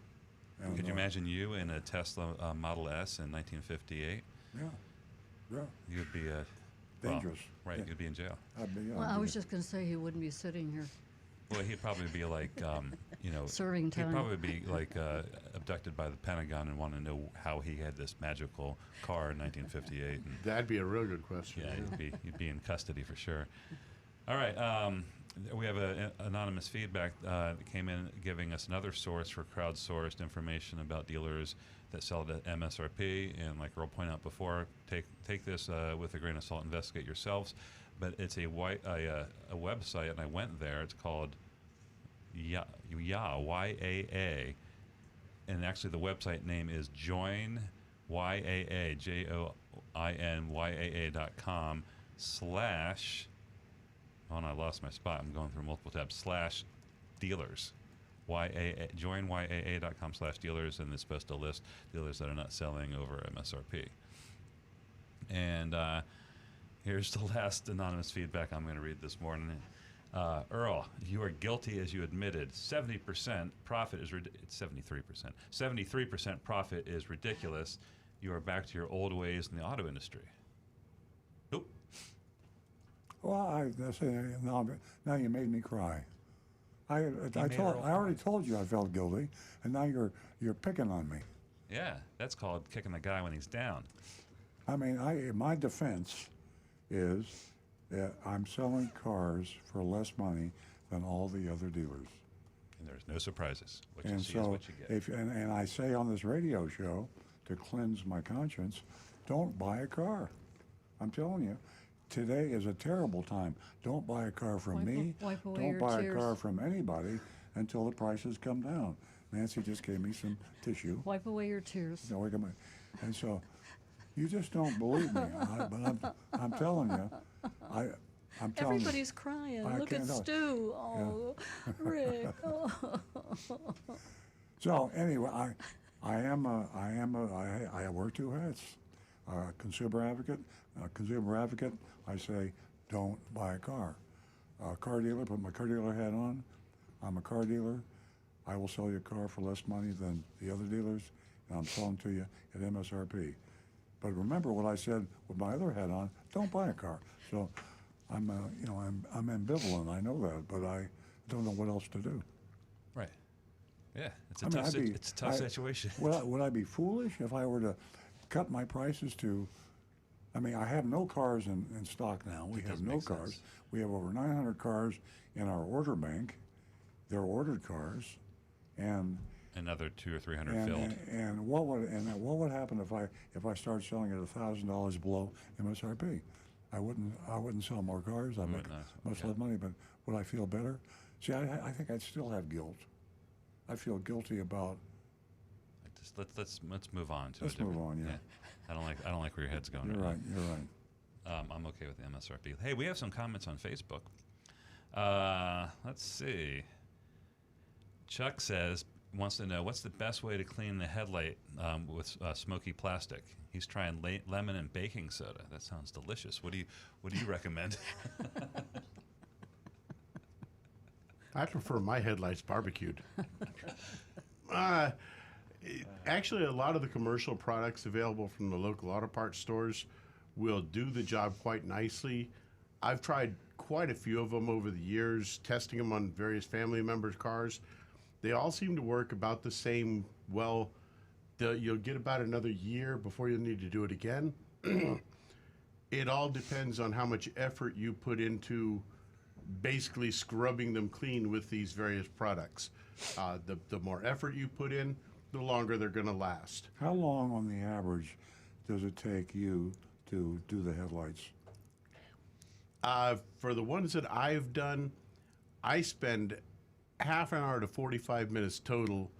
And, Could you imagine you in a Tesla Model S in 1958? Yeah, You'd be dangerous. Right, Yeah. you'd be in jail. Well, I was just going to say he wouldn't be sitting here Well, he'd probably be like, serving he'd time. probably be like abducted by the Pentagon and want to know how he had this magical car in 1958. And That'd be a real good question. yeah, he'd be in custody for sure. All right, we have an anonymous feedback that came in giving us another source for crowdsourced information about dealers that sell at MSRP. And like Earl pointed out before, take this with a grain of salt, investigate yourselves. But it's a website, and I went there. It's called YAA, and actually the website name is joinyaa, joinyaa.com / oh, and I lost my spot. I'm going through multiple tabs. / dealers. Joinyaa.com / dealers, and it's supposed to list dealers that are not selling over MSRP. And here's the last anonymous feedback I'm going to read this morning. Earl, you are guilty as you admitted. 70% profit is it's 73%. 73% profit is ridiculous. You are back to your old ways in the auto industry. Oop. Well, now you made me cry. I already told you I felt guilty, and now you're picking on me. Yeah, that's called kicking the guy when he's down. I mean, my defense is that I'm selling cars for less money than all the other dealers. And there's no surprises. What you And see is so, what you get. and I say on this radio show, to cleanse my conscience, don't buy a car. I'm telling you, today is a terrible time. Don't buy a car from me. Wipe away Don't your buy tears. a car from anybody until the prices come down. Nancy just gave me some tissue. Wipe away your tears. So and so, you just don't believe me. But I'm telling you, I'm telling Everybody's you. crying. I Look at can't help it. Stu. Oh, Rick. Oh. So anyway, I wear two hats. Consumer advocate. I say, don't buy a car. Car dealer, put my car dealer hat on. I'm a car dealer. I will sell you a car for less money than the other dealers, and I'm selling to you at MSRP. But remember what I said with my other hat on: don't buy a car. So I'm ambivalent. I know that, but I don't know what else to do. Right. Yeah, it's I a mean, tough. I'd be- It's a tough situation. Would I be foolish if I were to cut my prices to? I mean, I have no cars in stock now. We It have doesn't no make cars. sense. We have over 900 cars in our order bank. They're ordered cars, and Another 200 or 300 and, filled. and what would happen if I start selling at $1,000 below MSRP? I wouldn't sell more cars. I make much less money, but would I feel better? See, I think I'd still have guilt. I feel guilty about. Just let's move on to. Let's a different, move on, yeah. I don't like where your head's going. You're right right. now. You're right. I'm okay with the MSRP. Hey, we have some comments on Facebook. Let's see. Chuck wants to know what's the best way to clean the headlight with smoky plastic. He's trying lemon and baking soda. That sounds delicious. What do you recommend? I prefer my headlights barbecued. Actually, a lot of the commercial products available from the local auto parts stores will do the job quite nicely. I've tried quite a few of them over the years, testing them on various family members' cars. They all seem to work about the same. Well, you'll get about another year before you'll need to do it again. It all depends on how much effort you put into basically scrubbing them clean with these various products. The more effort you put in, the longer they're going to last. How long, on the average, does it take you to do the headlights? For the ones that I've done, I spend half an hour to 45 minutes total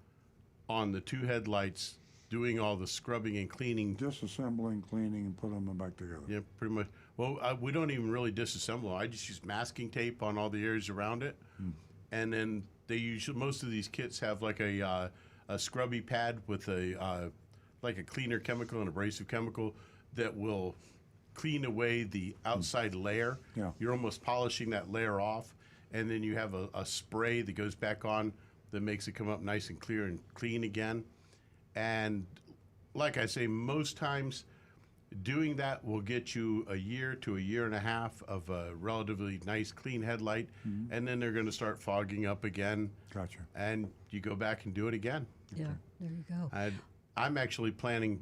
on the two headlights, doing all the scrubbing and cleaning. Disassembling, cleaning, and putting them back together. Yeah, pretty much. Well, we don't even really disassemble. I just use masking tape on all the areas around it, and then most of these kits have like a scrubby pad with like a cleaner chemical, an abrasive chemical that will clean away the outside layer. Yeah. You're almost polishing that layer off, and then you have a spray that goes back on that makes it come up nice and clear and clean again. And like I say, most times doing that will get you a year to a year and a half of a relatively nice clean headlight, and then they're going to start fogging up again. Gotcha. And you go back and do it again. Yeah, there you go. I'm actually planning,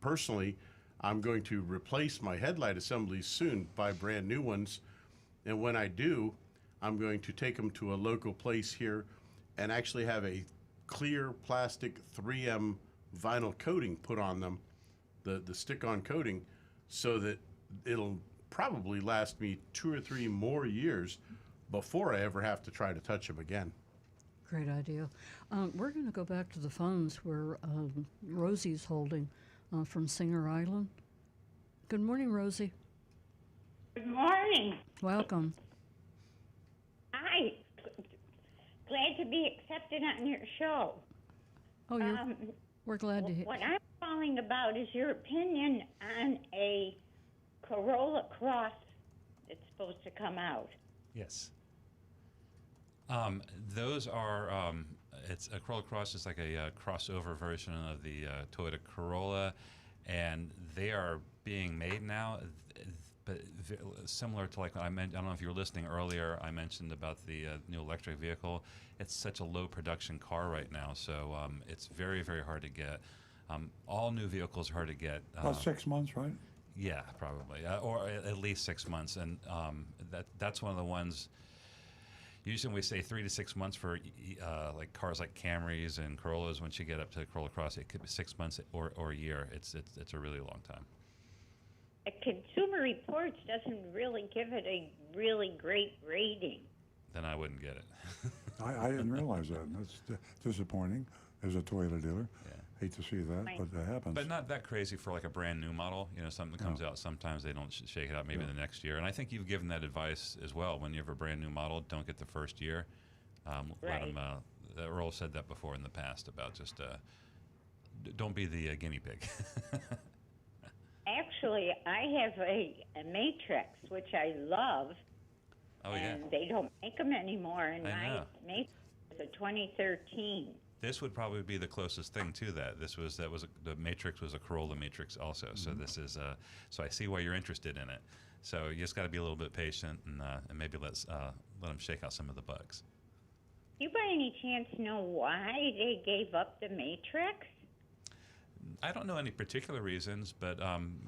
personally, I'm going to replace my headlight assemblies soon, buy brand new ones. And when I do, I'm going to take them to a local place here and actually have a clear plastic 3M vinyl coating put on them, the stick-on coating, so that it'll probably last me 2 or 3 more years before I ever have to try to touch them again. Great idea. We're going to go back to the phones where Rosie's holding from Singer Island. Good morning, Rosie. Good morning. Welcome. Hi. Glad to be accepted on your show. Oh, we're glad to hear. What I'm calling about is your opinion on a Corolla Cross that's supposed to come out. Yes. Those are, it's a Corolla Cross is like a crossover version of the Toyota Corolla, and they are being made now, but similar to like I don't know if you were listening earlier, I mentioned about the new electric vehicle. It's such a low production car right now, so it's very, very hard to get. All new vehicles are hard to get. About 6 months, right? Yeah, probably, or at least 6 months, and that's one of the ones. Usually we say 3 to 6 months for like cars like Camrys and Corollas. Once you get up to Corolla Cross, it could be 6 months or a year. It's a really long time. Consumer Reports doesn't really give it a really great rating. Then I wouldn't get it. I didn't realize that. That's disappointing as a Toyota dealer. Yeah. Hate to see that, but that happens. But not that crazy for like a brand new model. You know, something that comes out, sometimes they don't shake it out maybe the next year. And I think you've given that advice as well. When you have a brand new model, don't get the first year. Let them, Earl said that before in the past about just don't be the guinea pig. Actually, I have a Matrix, which I love. Oh, and yeah. they don't make them anymore. And I my know. Matrix is a 2013. This would probably be the closest thing to that. The Matrix was a Corolla Matrix also. So this is so I see why you're interested in it. So you just got to be a little bit patient and maybe let them shake out some of the bugs. You by any chance know why they gave up the Matrix? I don't know any particular reasons, but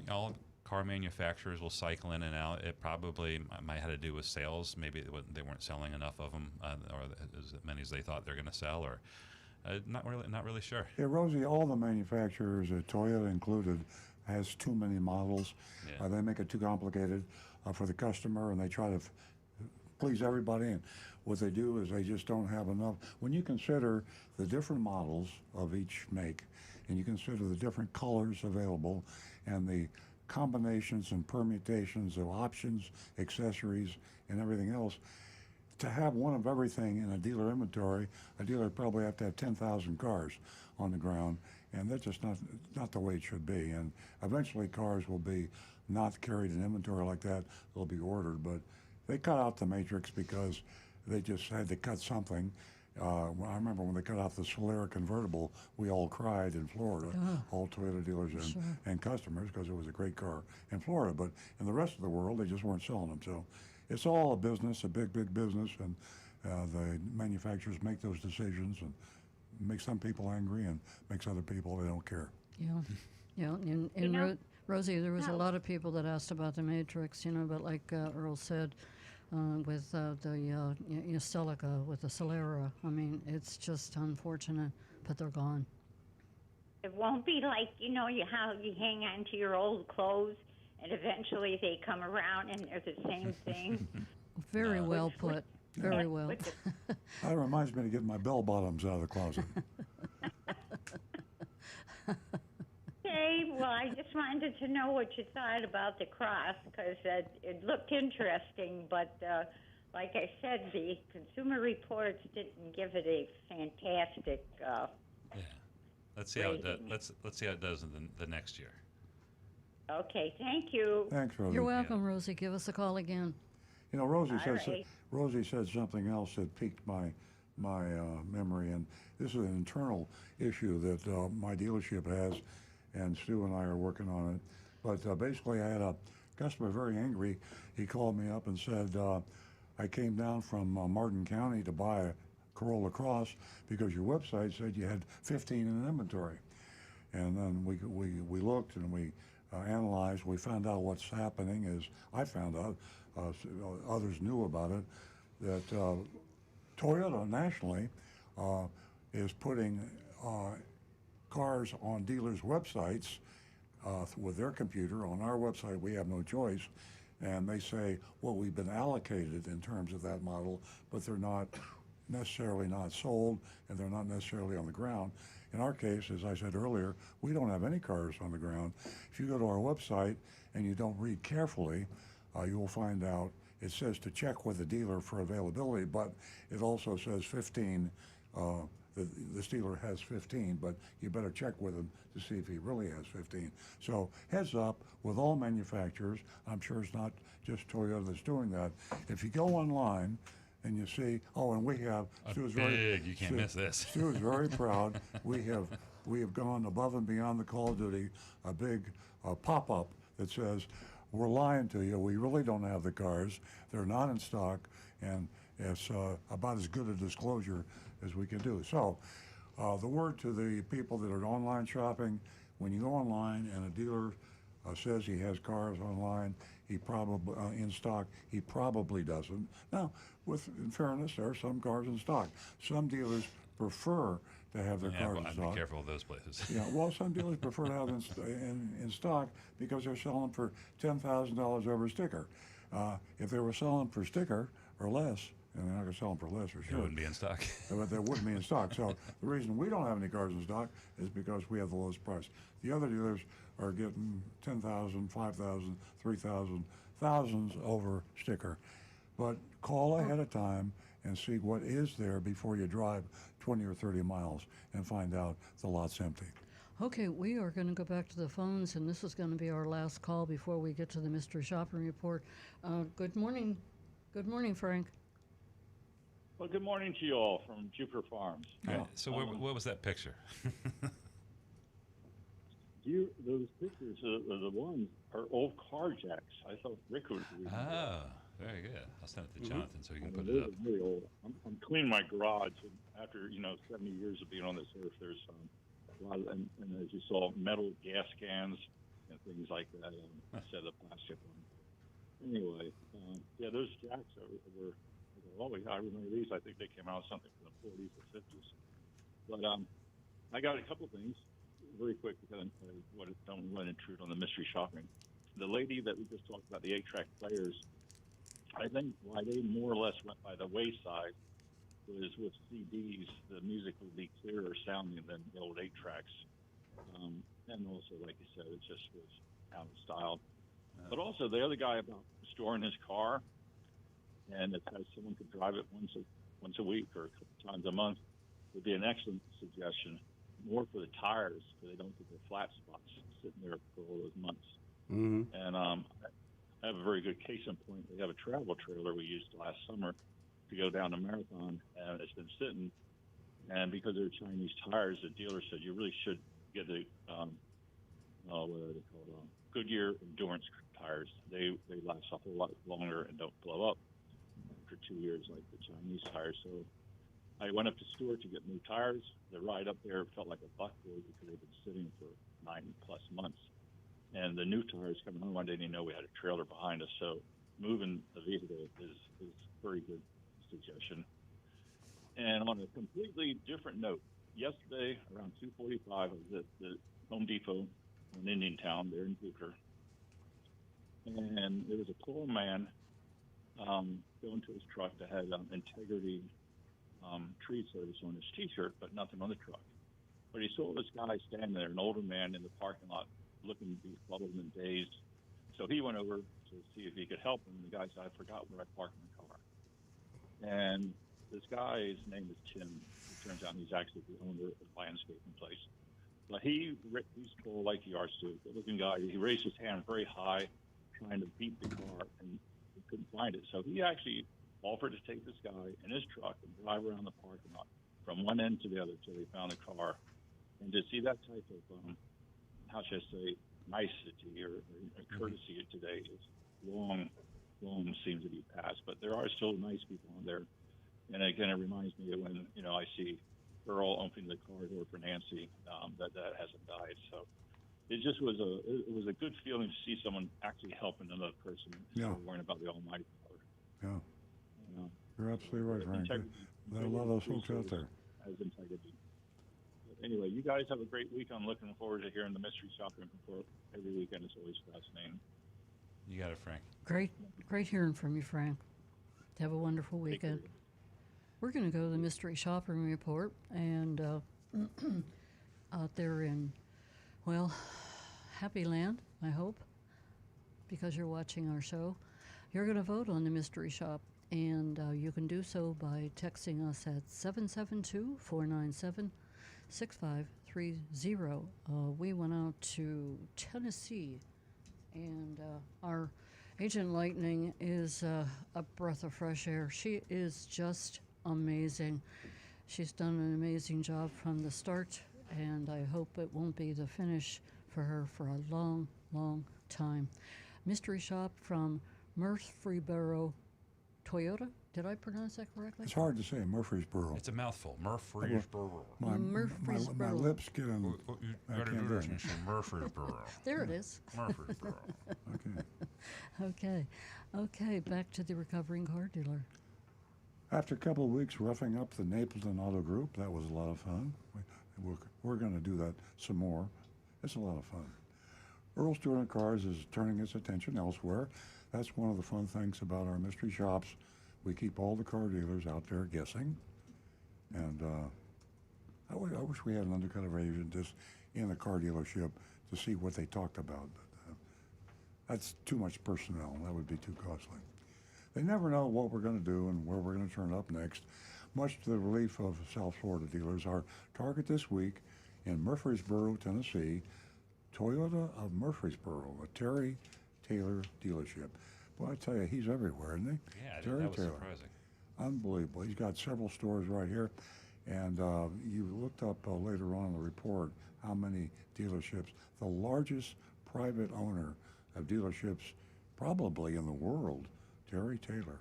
all car manufacturers will cycle in and out. It probably might have to do with sales. Maybe they weren't selling enough of them, or as many as they thought they're going to sell, or not really sure. Yeah, Rosie, all the manufacturers, Toyota included, has too many models. Yeah. They make it too complicated for the customer, and they try to please everybody. And what they do is they just don't have enough. When you consider the different models of each make, and you consider the different colors available, and the combinations and permutations of options, accessories, and everything else, to have one of everything in a dealer inventory, a dealer probably have to have 10,000 cars on the ground, and that's just not the way it should be. And eventually cars will be not carried in inventory like that, they'll be ordered. But they cut out the Matrix because they just had to cut something. I remember when they cut out the Solera convertible, we all cried in Florida, all Toyota dealers and customers, because it was a great car in Florida. But in the rest of the world, they just weren't selling them. So it's all a business, a big business, and the manufacturers make those decisions and make some people angry and makes other people, they don't care. Yeah. Rosie, there was a lot of people that asked about the Matrix, but like Earl said, with the Celica, with the Solera, I mean, it's just unfortunate, but they're gone. It won't be like, how you hang on to your old clothes and eventually they come around and they're the same thing. Very well put. Very well. That reminds me to get my bell bottoms out of the closet. Okay, well, I just wanted to know what you thought about the cross, because it looked interesting, but like I said, the Consumer Reports didn't give it a fantastic Let's see how it does. Let's see how it does in the next year. Okay, thank you. Thanks, Rosie. You're welcome, Rosie. Give us a call again. Rosie right. Rosie said something else that piqued my memory, and this is an internal issue that my dealership has, and Stu and I are working on it. But basically, I had a customer very angry. He called me up and said, I came down from Martin County to buy a Corolla Cross because your website said you had 15 in inventory. And then we looked and we analyzed. We found out what's happening is, I found out, others knew about it, that Toyota nationally is putting cars on dealers' websites with their computer. On our website, we have no choice, and they say what we've been allocated in terms of that model, but they're not necessarily not sold, and they're not necessarily on the ground. In our case, as I said earlier, we don't have any cars on the ground. If you go to our website and you don't read carefully, you will find out it says to check with the dealer for availability, but it also says 15. The dealer has 15, but you better check with him to see if he really has 15. So heads up with all manufacturers. I'm sure it's not just Toyota that's doing that. If you go online and you see, and we have, you can't miss this. Stu is very proud. We have gone above and beyond the Call of Duty, a big pop-up that says, we're lying to you. We really don't have the cars. They're not in stock, and it's about as good a disclosure as we can do. So the word to the people that are online shopping, when you go online and a dealer says he has cars online, he probably in stock, he probably doesn't. Now, in fairness, there are some cars in stock. Some dealers prefer to have their cars in I'd stock. be careful of those places. Yeah, well, some dealers prefer to have them in stock because they're selling for $10,000 over a sticker. If they were selling for sticker or less, and they're not going to sell them for less, for sure. It wouldn't be in stock. But they wouldn't be in stock. So the reason we don't have any cars in stock is because we have the lowest price. The other dealers are getting 10,000, 5,000, 3,000, thousands over sticker. But call ahead of time and see what is there before you drive 20 or 30 miles and find out the lot's empty. Okay, we are going to go back to the phones, and this is going to be our last call before we get to the mystery shopping report. Good morning. Good morning, Frank. Well, good morning to you all from Jupiter Farms. So what was that picture? Those pictures, the ones are old car jacks. I thought Rick would read them. Very good. I'll send it to Mhm. Jonathan so he can I put mean, it up. those are really old. I'm cleaning my garage, and after 70 years of being on this earth, there's a lot of, and as you saw, metal gas cans and things like that instead of plastic ones. Anyway, yeah, those jacks were oh, I remember these. I think they came out something from the 40s or 50s. But I got a couple things very quick because I don't want to intrude on the mystery shopping. The lady that we just talked about, the 8-track players, I think why they more or less went by the wayside was with CDs, the music would be clearer sounding than the old 8-tracks. And also, like you said, it just was out of style. But also, the other guy about storing his car, and if someone could drive it once a week or a couple times a month, would be an excellent suggestion. More for the tires, so they don't get their flat spots sitting there for all those months. Mm-hmm. And I have a very good case in point. We have a travel trailer we used last summer to go down to Marathon, and it's been sitting. And because they're Chinese tires, the dealer said you really should get the what are they called? Goodyear Endurance tires. They last a whole lot longer and don't blow up after 2 years like the Chinese tires. So I went up to Stewart to get new tires. The ride up there felt like a buckboard because they've been sitting for 9+ months. And the new tires coming home, I didn't even know we had a trailer behind us. So moving the vehicle is a very good suggestion. And on a completely different note, yesterday around 2:45, I was at the Home Depot in Indiantown there in Jupiter. And there was a poor man going to his truck that had Integrity tree service on his T-shirt, but nothing on the truck. But he saw this guy standing there, an older man in the parking lot, looking befuddled and dazed. So he went over to see if he could help him. The guy said, "I forgot where I parked my car." And this guy's name is Tim. It turns out he's actually the owner of the landscaping place. But he's tall like you are, Stu. Good-looking guy. He raised his hand very high, trying to beat the car, and he couldn't find it. So he actually offered to take this guy in his truck and drive around the parking lot from one end to the other till he found the car. And to see that type of, how should I say, nicety or courtesy today is long seems to be past. But there are still nice people on there. And again, it reminds me of when, I see Earl opening the car door for Nancy, that hasn't died. So it just was a good feeling to see someone actually helping another person instead of worrying about the almighty power. Yeah. You're absolutely right, Frank. There are a lot of those folks out there. As integrity. But anyway, you guys have a great week. I'm looking forward to hearing the mystery shopping report every weekend. It's always fascinating. You got it, Frank. Great hearing from you, Frank. Have a wonderful weekend. We're going to go to the mystery shopping report, and out there in, Happy Land, I hope, because you're watching our show. You're going to vote on the mystery shop, and you can do so by texting us at 772-497-6530. We went out to Tennessee, and our Agent Lightning is a breath of fresh air. She is just amazing. She's done an amazing job from the start, and I hope it won't be the finish for her for a long, long time. Mystery shop from Murfreesboro, Toyota. Did I pronounce that correctly? It's hard to say, Murfreesboro. It's a mouthful. Murfreesboro. My Murfreesboro. lips get in. You I gotta can't do this, do it. Mr. Murfreesboro. There it is. Murfreesboro. Okay. Okay, back to the recovering car dealer. After a couple of weeks roughing up the Napleton Auto Group, that was a lot of fun. We're going to do that some more. It's a lot of fun. Earl Stewart Cars is turning its attention elsewhere. That's one of the fun things about our mystery shops. We keep all the car dealers out there guessing. And I wish we had an undercover agent just in a car dealership to see what they talked about. But that's too much personnel. That would be too costly. They never know what we're going to do and where we're going to turn up next. Much to the relief of South Florida dealers, our target this week in Murfreesboro, Tennessee, Toyota of Murfreesboro, a Terry Taylor dealership. Well, I tell you, he's everywhere, isn't he? Yeah, Terry that was Taylor. surprising. Unbelievable. He's got several stores right here. And you looked up later on in the report how many dealerships. The largest private owner of dealerships probably in the world, Terry Taylor.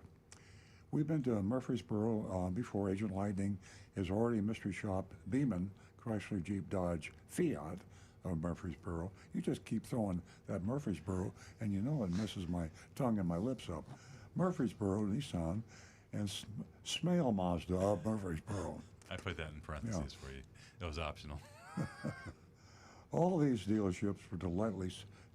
We've been to Murfreesboro before. Agent Lightning is already mystery shop Beeman, Chrysler, Jeep, Dodge, Fiat of Murfreesboro. You just keep throwing that Murfreesboro, and you know it messes my tongue and my lips up. Murfreesboro, Nissan, and Smale Mazda of Murfreesboro. I put that in parentheses for you. It was optional. All these dealerships were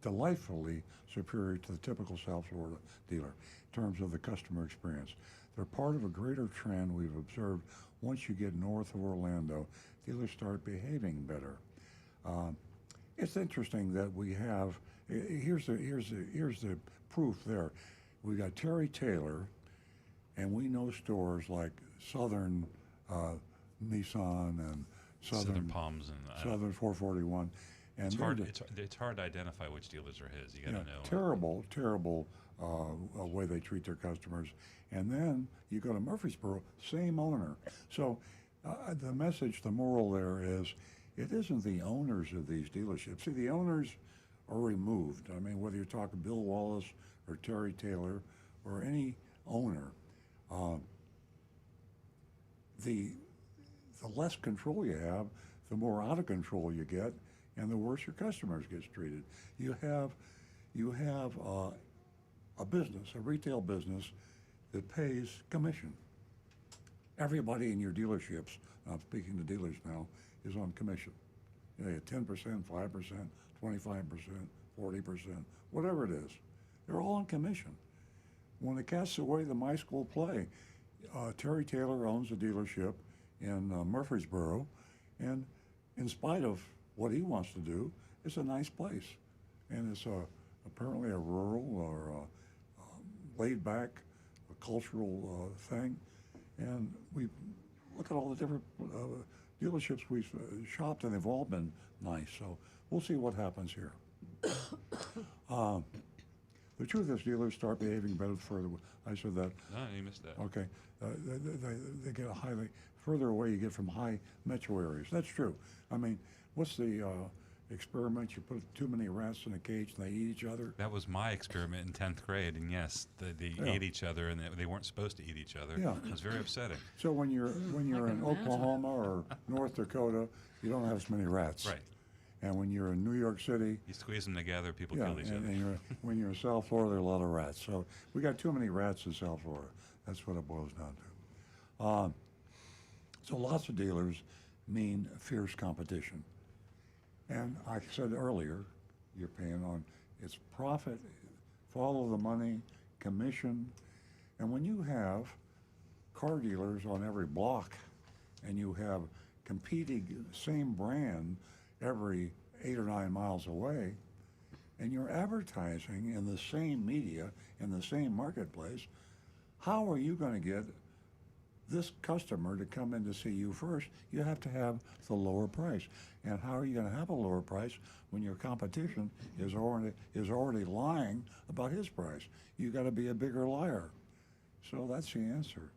delightfully superior to the typical South Florida dealer in terms of the customer experience. They're part of a greater trend we've observed. Once you get north of Orlando, dealers start behaving better. It's interesting that we have. Here's the proof there. We got Terry Taylor, and we know stores like Southern Nissan and Southern Palms and Southern 441. And it's hard to identify which dealers are his. You got to know. Terrible way they treat their customers. And then you go to Murfreesboro, same owner. So the message, the moral there is, it isn't the owners of these dealerships. See, the owners are removed. I mean, whether you're talking Bill Wallace or Terry Taylor or any owner, the less control you have, the more out of control you get, and the worse your customers gets treated. You have a business, a retail business, that pays commission. Everybody in your dealerships, I'm speaking to dealers now, is on commission. You know, you get 10%, 5%, 25%, 40%, whatever it is. They're all on commission. When it casts away the My School play, Terry Taylor owns a dealership in Murfreesboro, and in spite of what he wants to do, it's a nice place. And it's apparently a rural or laid-back cultural thing. And we look at all the different dealerships we've shopped, and they've all been nice. So we'll see what happens here. The truth is, dealers start behaving better further. I said that. No, you missed that. Okay. They get a highly further away you get from high metro areas. That's true. I mean, what's the experiment? You put too many rats in a cage and they eat each other. That was my experiment in 10th grade, and yes, they ate each other, and they weren't supposed to eat each other. Yeah. It was very upsetting. So when you're in Oklahoma or North Dakota, you don't have as many rats. Right. And when you're in New York City, You squeeze them together, people kill each other. and when you're in South Florida, there are a lot of rats. So we got too many rats in South Florida. That's what it boils down to. So lots of dealers mean fierce competition. And I said earlier, you're paying on it's profit, follow the money, commission. And when you have car dealers on every block and you have competing same brand every 8 or 9 miles away, and you're advertising in the same media, in the same marketplace, how are you going to get this customer to come in to see you first? You have to have the lower price. And how are you going to have a lower price when your competition is already lying about his price? You got to be a bigger liar. So that's the answer.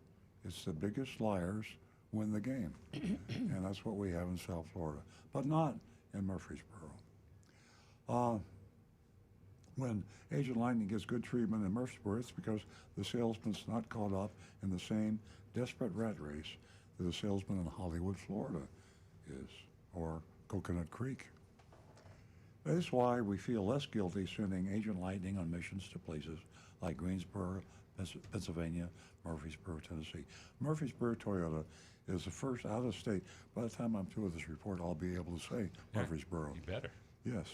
It's the biggest liars win the game. And that's what we have in South Florida, but not in Murfreesboro. When Agent Lightning gets good treatment in Murfreesboro, it's because the salesman's not caught up in the same desperate rat race that a salesman in Hollywood, Florida is, or Coconut Creek. That is why we feel less guilty sending Agent Lightning on missions to places like Greensboro, Pennsylvania, Murfreesboro, Tennessee. Murfreesboro Toyota is the first out of state. By the time I'm through with this report, I'll be able to say Murfreesboro. You better. Yes.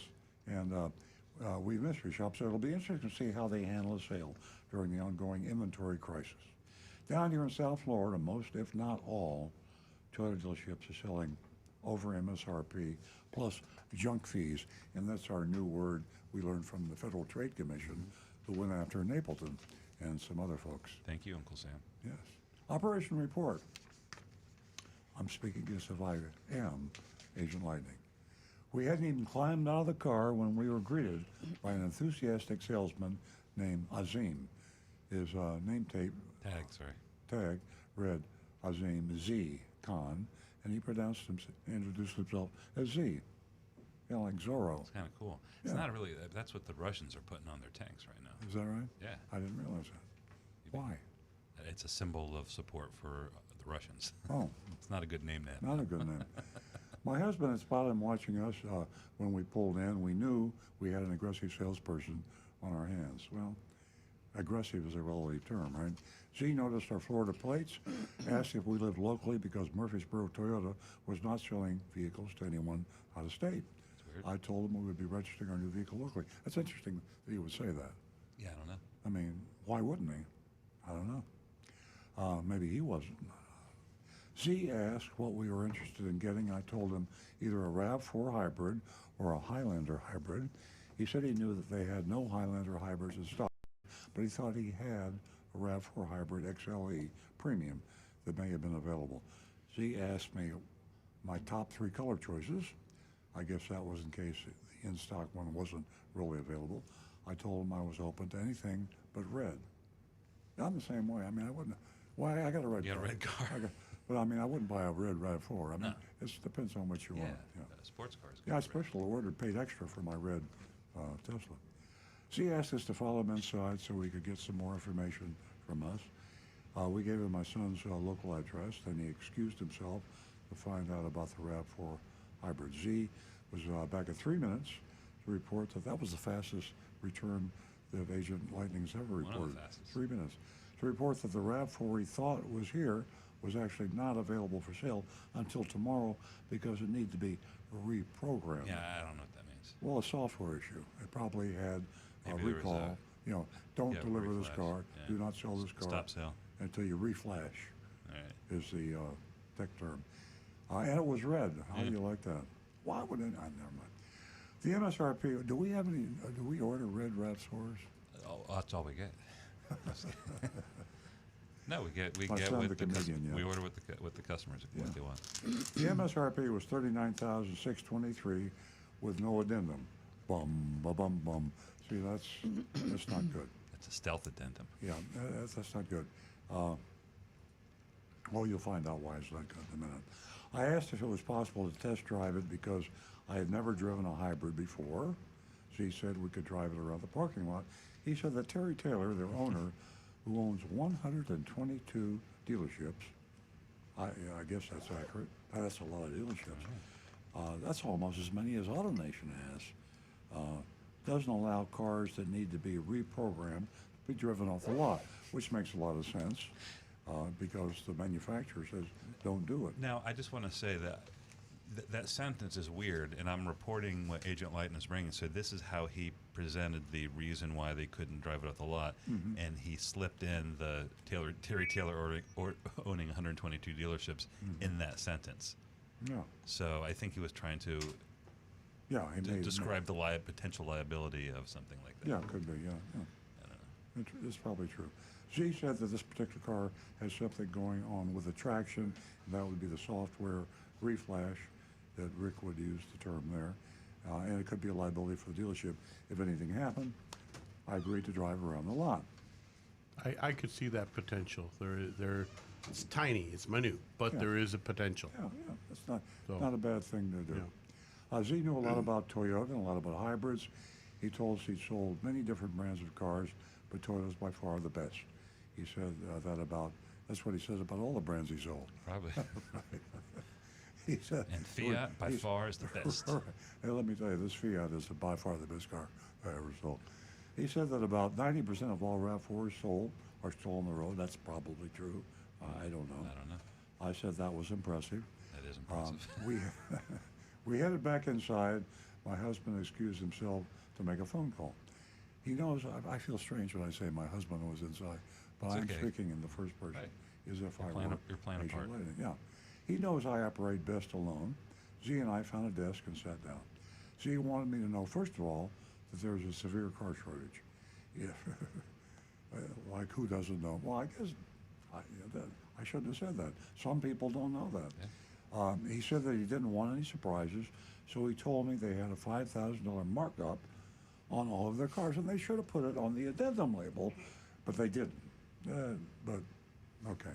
And we mystery shop, so it'll be interesting to see how they handle a sale during the ongoing inventory crisis. Down here in South Florida, most, if not all, Toyota dealerships are selling over MSRP plus junk fees, and that's our new word we learned from the Federal Trade Commission, who went after Napleton and some other folks. Thank you, Uncle Sam. Yes. Operation report. I'm speaking as if I am Agent Lightning. We hadn't even climbed out of the car when we were greeted by an enthusiastic salesman named Azim. His name tag read Azim Z. Khan, and he introduced himself as Z. You know, like Zorro. It's kind of cool. It's not really, that's what the Russians are putting on their tanks right now. Is that right? Yeah. I didn't realize Why? It's a symbol of support for the Russians. Oh, It's not a good name to have. not a good name. My husband had spotted him watching us when we pulled in. We knew we had an aggressive salesperson on our hands. Well, aggressive is a relative term, right? Z noticed our Florida plates, asked if we lived locally because Murfreesboro Toyota was not selling vehicles to anyone out of state. Weird. I told him we would be registering our new vehicle locally. That's interesting that he would say that. Yeah, I don't know. I mean, why wouldn't he? I don't know. Maybe he wasn't. Z asked what we were interested in getting. I told him either a RAV4 hybrid or a Highlander hybrid. He said he knew that they had no Highlander hybrids in stock, but he thought he had a RAV4 hybrid XLE premium that may have been available. Z asked me my top 3 color choices. I guess that was in case the in-stock one wasn't really available. I told him I was open to anything but red. I'm the same way. I mean, I wouldn't. Why? I got a red You car. got a red car. But I mean, I wouldn't buy a red RAV4. I mean, No. it depends on what you Yeah, want. Yeah. sports cars. Yeah, I especially ordered, paid extra for my red Tesla. So he asked us to follow him inside so we could get some more information from us. We gave him my son's local address, then he excused himself to find out about the RAV4 hybrid. Z was back in 3 minutes to report that that was the fastest return that Agent Lightning's ever One of the reported. fastest. 3 minutes. To report that the RAV4 he thought was here was actually not available for sale until tomorrow because it needed to be reprogrammed. Yeah, I don't know what that means. Well, a software issue. It probably had a Maybe there was recall. You know, don't yeah, deliver this reflash. car. Yeah. Do not sell this car Stop sale. until you reflash. All right. Is the tech term. And it was red. How Yeah. do you like that? Why would it? Never mind. The MSRP. Do we have any? Do we order red RAV4s? Oh, that's all we get. No, we get My get son's with a the comedian, yeah. we order with the customers Yeah. what they want. The MSRP was $39,623 with no addendum. Bum, ba bum, bum. See, that's not good. It's a stealth addendum. Yeah, that's not good. Well, you'll find out why it's not good in a minute. I asked if it was possible to test drive it because I had never driven a hybrid before. She said we could drive it around the parking lot. He said that Terry Taylor, their owner, who owns 122 dealerships, I guess that's accurate. That's a lot of dealerships. That's almost as many as AutoNation has. Doesn't allow cars that need to be reprogrammed to be driven off the lot, which makes a lot of sense because the manufacturer says don't do it. Now, I just want to say that that sentence is weird, and I'm reporting what Agent Lighton is bringing. So this is how he presented the reason why they couldn't drive it off the lot, and he slipped in the Terry Taylor owning 122 dealerships in that sentence. Yeah, So I think he was trying to yeah, he made describe the potential liability of something like that. Yeah, it could be. Yeah, yeah. I don't know. It's probably true. She said that this particular car has something going on with the traction, and that would be the software reflash that Rick would use the term there. And it could be a liability for the dealership. If anything happened, I agreed to drive around the lot. I could see that potential. It's tiny, it's minute, but Yeah. there is a potential. Yeah, yeah, it's not, So- not a bad thing to do. Z knew a lot about Toyota and a lot about hybrids. He told us he'd sold many different brands of cars, but Toyota's by far the best. He said that's what he says about all the brands he sold. Probably. He said, And Fiat by far is the best. Right. Hey, let me tell you, this Fiat is by far the best car I ever sold. He said that about 90% of all RAV4s sold are still on the road. That's probably true. I don't know. I don't know. I said that was impressive. That is impressive. We headed back inside. My husband excused himself to make a phone call. He knows I feel strange when I say my husband was inside, but It's I'm okay. speaking in the first person Right. as if I playing were a- you're playing a Agent part. Lightning. Yeah. He knows I operate best alone. Z and I found a desk and sat down. Z wanted me to know, first of all, that there's a severe car shortage. Yeah. Like, who doesn't know? Well, I guess I shouldn't have said that. Some people don't know that. Yeah. He said that he didn't want any surprises, so he told me they had a $5,000 markup on all of their cars, and they should have put it on the addendum label, but they didn't. But okay.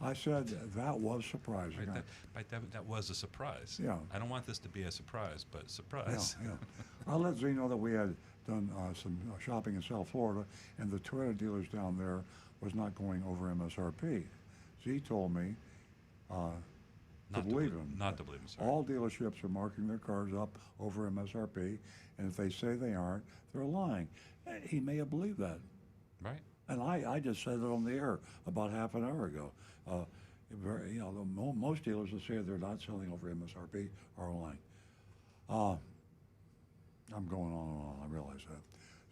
I said that was surprising. That was a surprise. Yeah. I don't want this to be a surprise, but surprise. Yeah. I let Z know that we had done some shopping in South Florida, and the Toyota dealers down there was not going over MSRP. Z told me to Not believe bel- him. Not to believe him, sorry. All dealerships are marking their cars up over MSRP, and if they say they aren't, they're lying. He may have believed that. Right? And I just said it on the air about half an hour ago. Most dealers that say they're not selling over MSRP are lying. I'm going on and on, I realize that.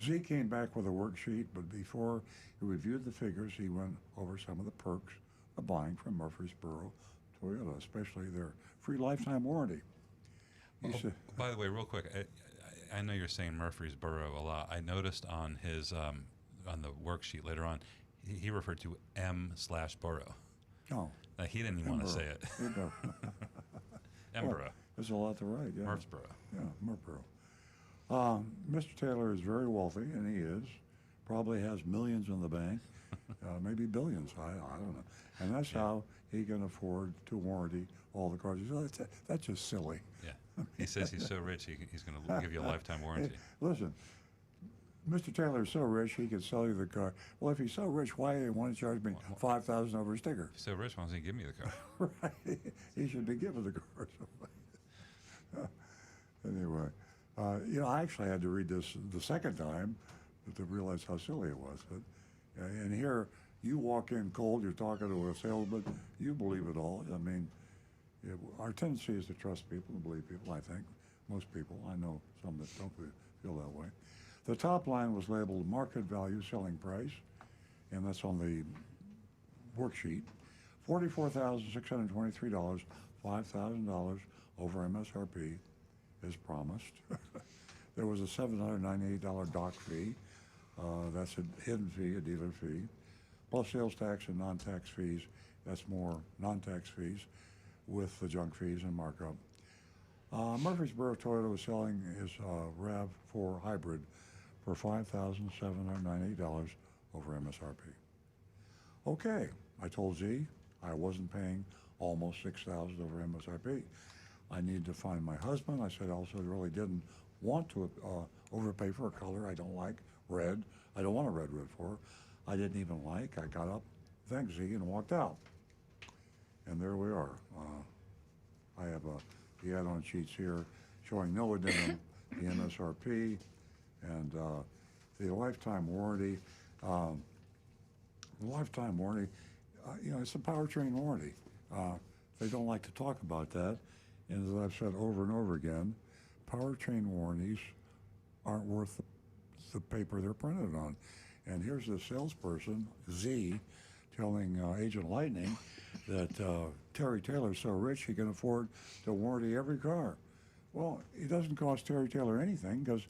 Z came back with a worksheet, but before he reviewed the figures, he went over some of the perks of buying from Murfreesboro Toyota, especially their free lifetime warranty. He said, By the way, real quick, I know you're saying Murfreesboro a lot. I noticed on his on the worksheet later on, he referred to M/borough. oh, Like he didn't even want to say it. Emborough. There's a lot to write, yeah. Murfreesboro. Yeah, Murfreesboro. Mr. Taylor is very wealthy, and he is. Probably has millions in the bank, maybe billions. I don't know. And that's how he can afford to warranty all the cars. That's just silly. Yeah. He says he's so rich, he's going to give you a lifetime warranty. Listen, Mr. Taylor is so rich he can sell you the car. Well, if he's so rich, why do you want to charge me $5,000 over a sticker? If he's so rich, why doesn't he give me the car? Right. He should be given the car. Anyway, I actually had to read this the second time to realize how silly it was. But, and here, you walk in cold, you're talking to a salesman, you believe it all. I mean, our tendency is to trust people and believe people, I think. Most people. I know some that don't feel that way. The top line was labeled market value selling price, and that's on the worksheet. $44,623, $5,000 over MSRP as promised. There was a $798 dock fee. That's a hidden fee, a dealer fee, plus sales tax and non-tax fees. That's more non-tax fees with the junk fees and markup. Murfreesboro Toyota was selling his RAV4 hybrid for $5,798 over MSRP. Okay, I told Z I wasn't paying almost $6,000 over MSRP. I needed to find my husband. I said I also really didn't want to overpay for a color I don't like, red. I don't want a red RAV4. I didn't even like. I got up, thanked Z, and walked out. And there we are. I have the add-on sheets here showing no addendum, the MSRP, and the lifetime warranty. The lifetime warranty, it's a powertrain warranty. They don't like to talk about that. And as I've said over and over again, powertrain warranties aren't worth the paper they're printed on. And here's the salesperson, Z, telling Agent Lightning that Terry Taylor's so rich he can afford to warranty every car. Well, it doesn't cost Terry Taylor anything because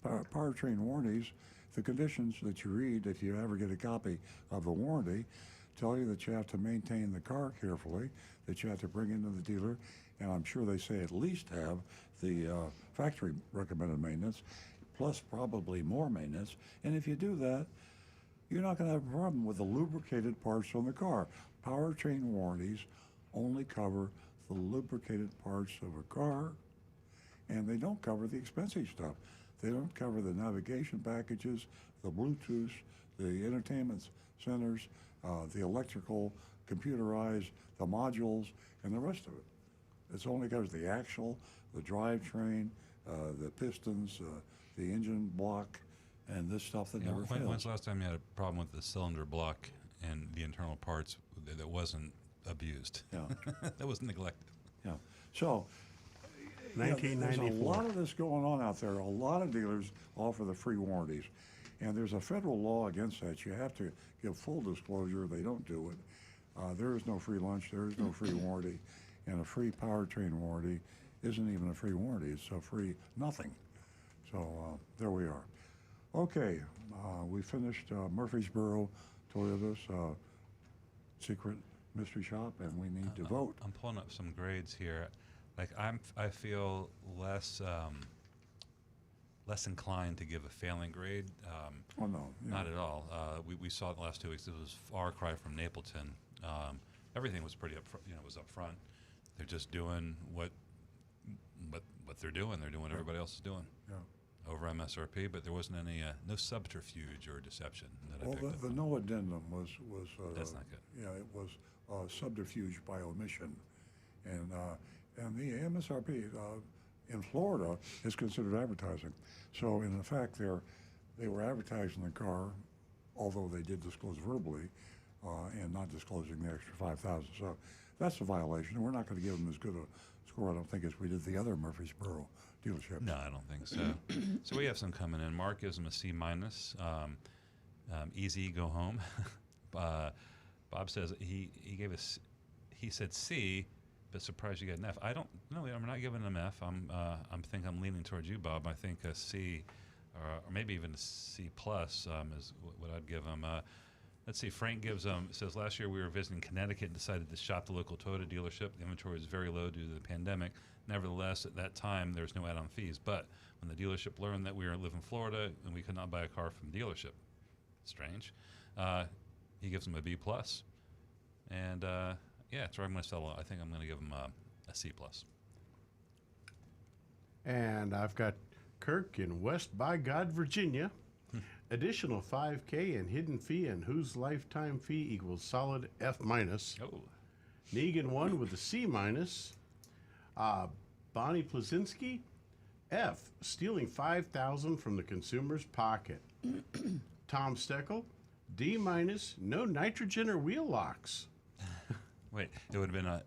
powertrain warranties, the conditions that you read, if you ever get a copy of the warranty, tell you that you have to maintain the car carefully, that you have to bring into the dealer, and I'm sure they say at least have the factory recommended maintenance, plus probably more maintenance. And if you do that, you're not going to have a problem with the lubricated parts on the car. Powertrain warranties only cover the lubricated parts of a car, and they don't cover the expensive stuff. They don't cover the navigation packages, the Bluetooth, the entertainment centers, the electrical, computerized, the modules, and the rest of it. It's only covers the axle, the drivetrain, the pistons, the engine block, and this stuff that never fails. When's the last time you had a problem with the cylinder block and the internal parts that wasn't abused? Yeah. That was neglected. Yeah. So, there's a 1994. lot of this going on out there. A lot of dealers offer the free warranties. And there's a federal law against that. You have to give full disclosure. They don't do it. There is no free lunch. There is no free warranty. And a free powertrain warranty isn't even a free warranty. It's a free nothing. So there we are. Okay, we finished Murfreesboro Toyota's secret mystery shop, and we need to vote. I'm pulling up some grades here. Like I feel less inclined to give a failing grade. Oh no, yeah. Not at all. We saw it the last 2 weeks. It was far cry from Napleton. Everything was pretty was up front. They're just doing what they're doing. They're doing what everybody else is doing. Yeah. over MSRP, but there wasn't any no subterfuge or deception that I Well, picked up. the no addendum was That's not good. Yeah, it was subterfuge by omission, and the MSRP in Florida is considered advertising. So in effect, they were advertising the car, although they did disclose verbally, and not disclosing the extra $5,000. So that's a violation, and we're not going to give them as good a score, I don't think, as we did the other Murfreesboro dealerships. No, I don't think so. So we have some coming in. Mark gives them a C minus. Easy, go home. Bob says he gave us. He said C, but surprised you got an F. I don't. No, I'm not giving him F. I'm I'm leaning towards you, Bob. I think a C, or maybe even a C plus is what I'd give him. Let's see. Frank gives says last year we were visiting Connecticut and decided to shop the local Toyota dealership. The inventory was very low due to the pandemic. Nevertheless, at that time, there was no add-on fees. But when the dealership learned that we live in Florida and we could not buy a car from the dealership, strange, he gives them a B plus. And yeah, so I'm going to sell. I think I'm going to give him a C plus. And I've got Kirk in West by God, Virginia. Additional $5K and hidden fee, and whose lifetime fee equals solid F minus. Oh, Negan 1 with a C minus. Bonnie Plazinski, F, stealing $5,000 from the consumer's pocket. Tom Steckel, D minus, no nitrogen or wheel locks. wait, it would have been a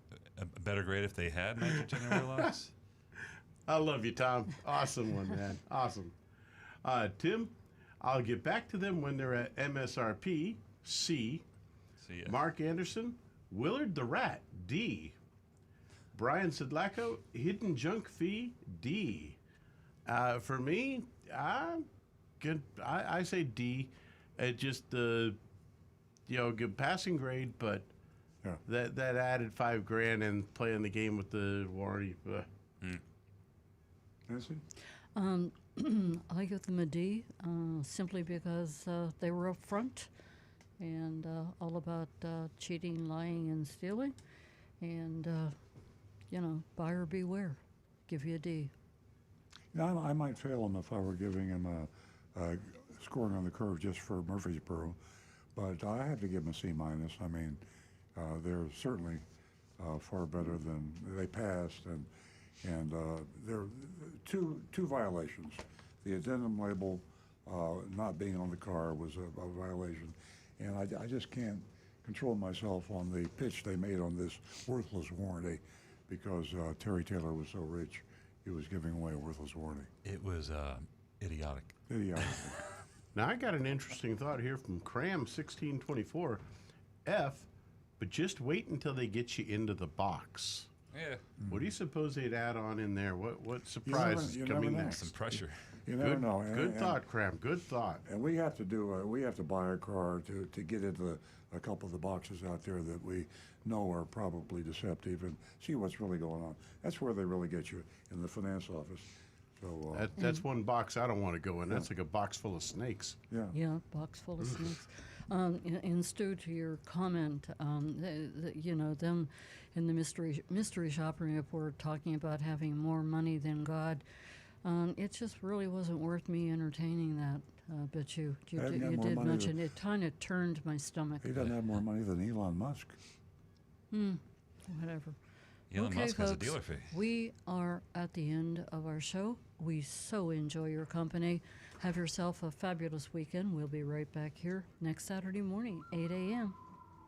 better grade if they had nitrogen or wheel locks? I love you, Tom. Awesome one, man. Awesome. Tim, I'll get back to them when they're at MSRP, C. See ya. Mark Anderson, Willard the Rat, D. Brian Sidlacco, hidden junk fee, D. For me, I'm good. I say D. It just good passing grade, but Yeah. that added $5,000 and playing the game with the warranty. Nancy? I give them a D simply because they were up front and all about cheating, lying, and stealing. And, buyer beware. Give you a D. Yeah, I might fail him if I were giving him a scoring on the curve just for Murfreesboro, but I have to give him a C minus. I mean, they're certainly far better than they passed, and there are two violations. The addendum label not being on the car was a violation, and I just can't control myself on the pitch they made on this worthless warranty because Terry Taylor was so rich, he was giving away a worthless warranty. It was idiotic. Idiotic. Now I got an interesting thought here from Cram 1624. F, but just wait until they get you into the box. Yeah, What do you suppose they'd add on in there? What surprise is you coming never know. next? some pressure. You never Good, know. good thought, Cram. Good thought. And we have to buy a car to get into a couple of the boxes out there that we know are probably deceptive and see what's really going on. That's where they really get you, in the finance office. So That's one box I don't want to go in. That's like a box full of snakes. yeah. Yeah, box full of snakes. And Stu, to your comment, them in the mystery shopping report talking about having more money than God. It just really wasn't worth me entertaining that. But you Hadn't got more did money mention than- it. Kind of turned my stomach. He doesn't have more money than Elon Musk. Whatever. Elon Okay, Musk has a folks, dealer fee. we are at the end of our show. We so enjoy your company. Have yourself a fabulous weekend. We'll be right back here next Saturday morning, 8 a.m.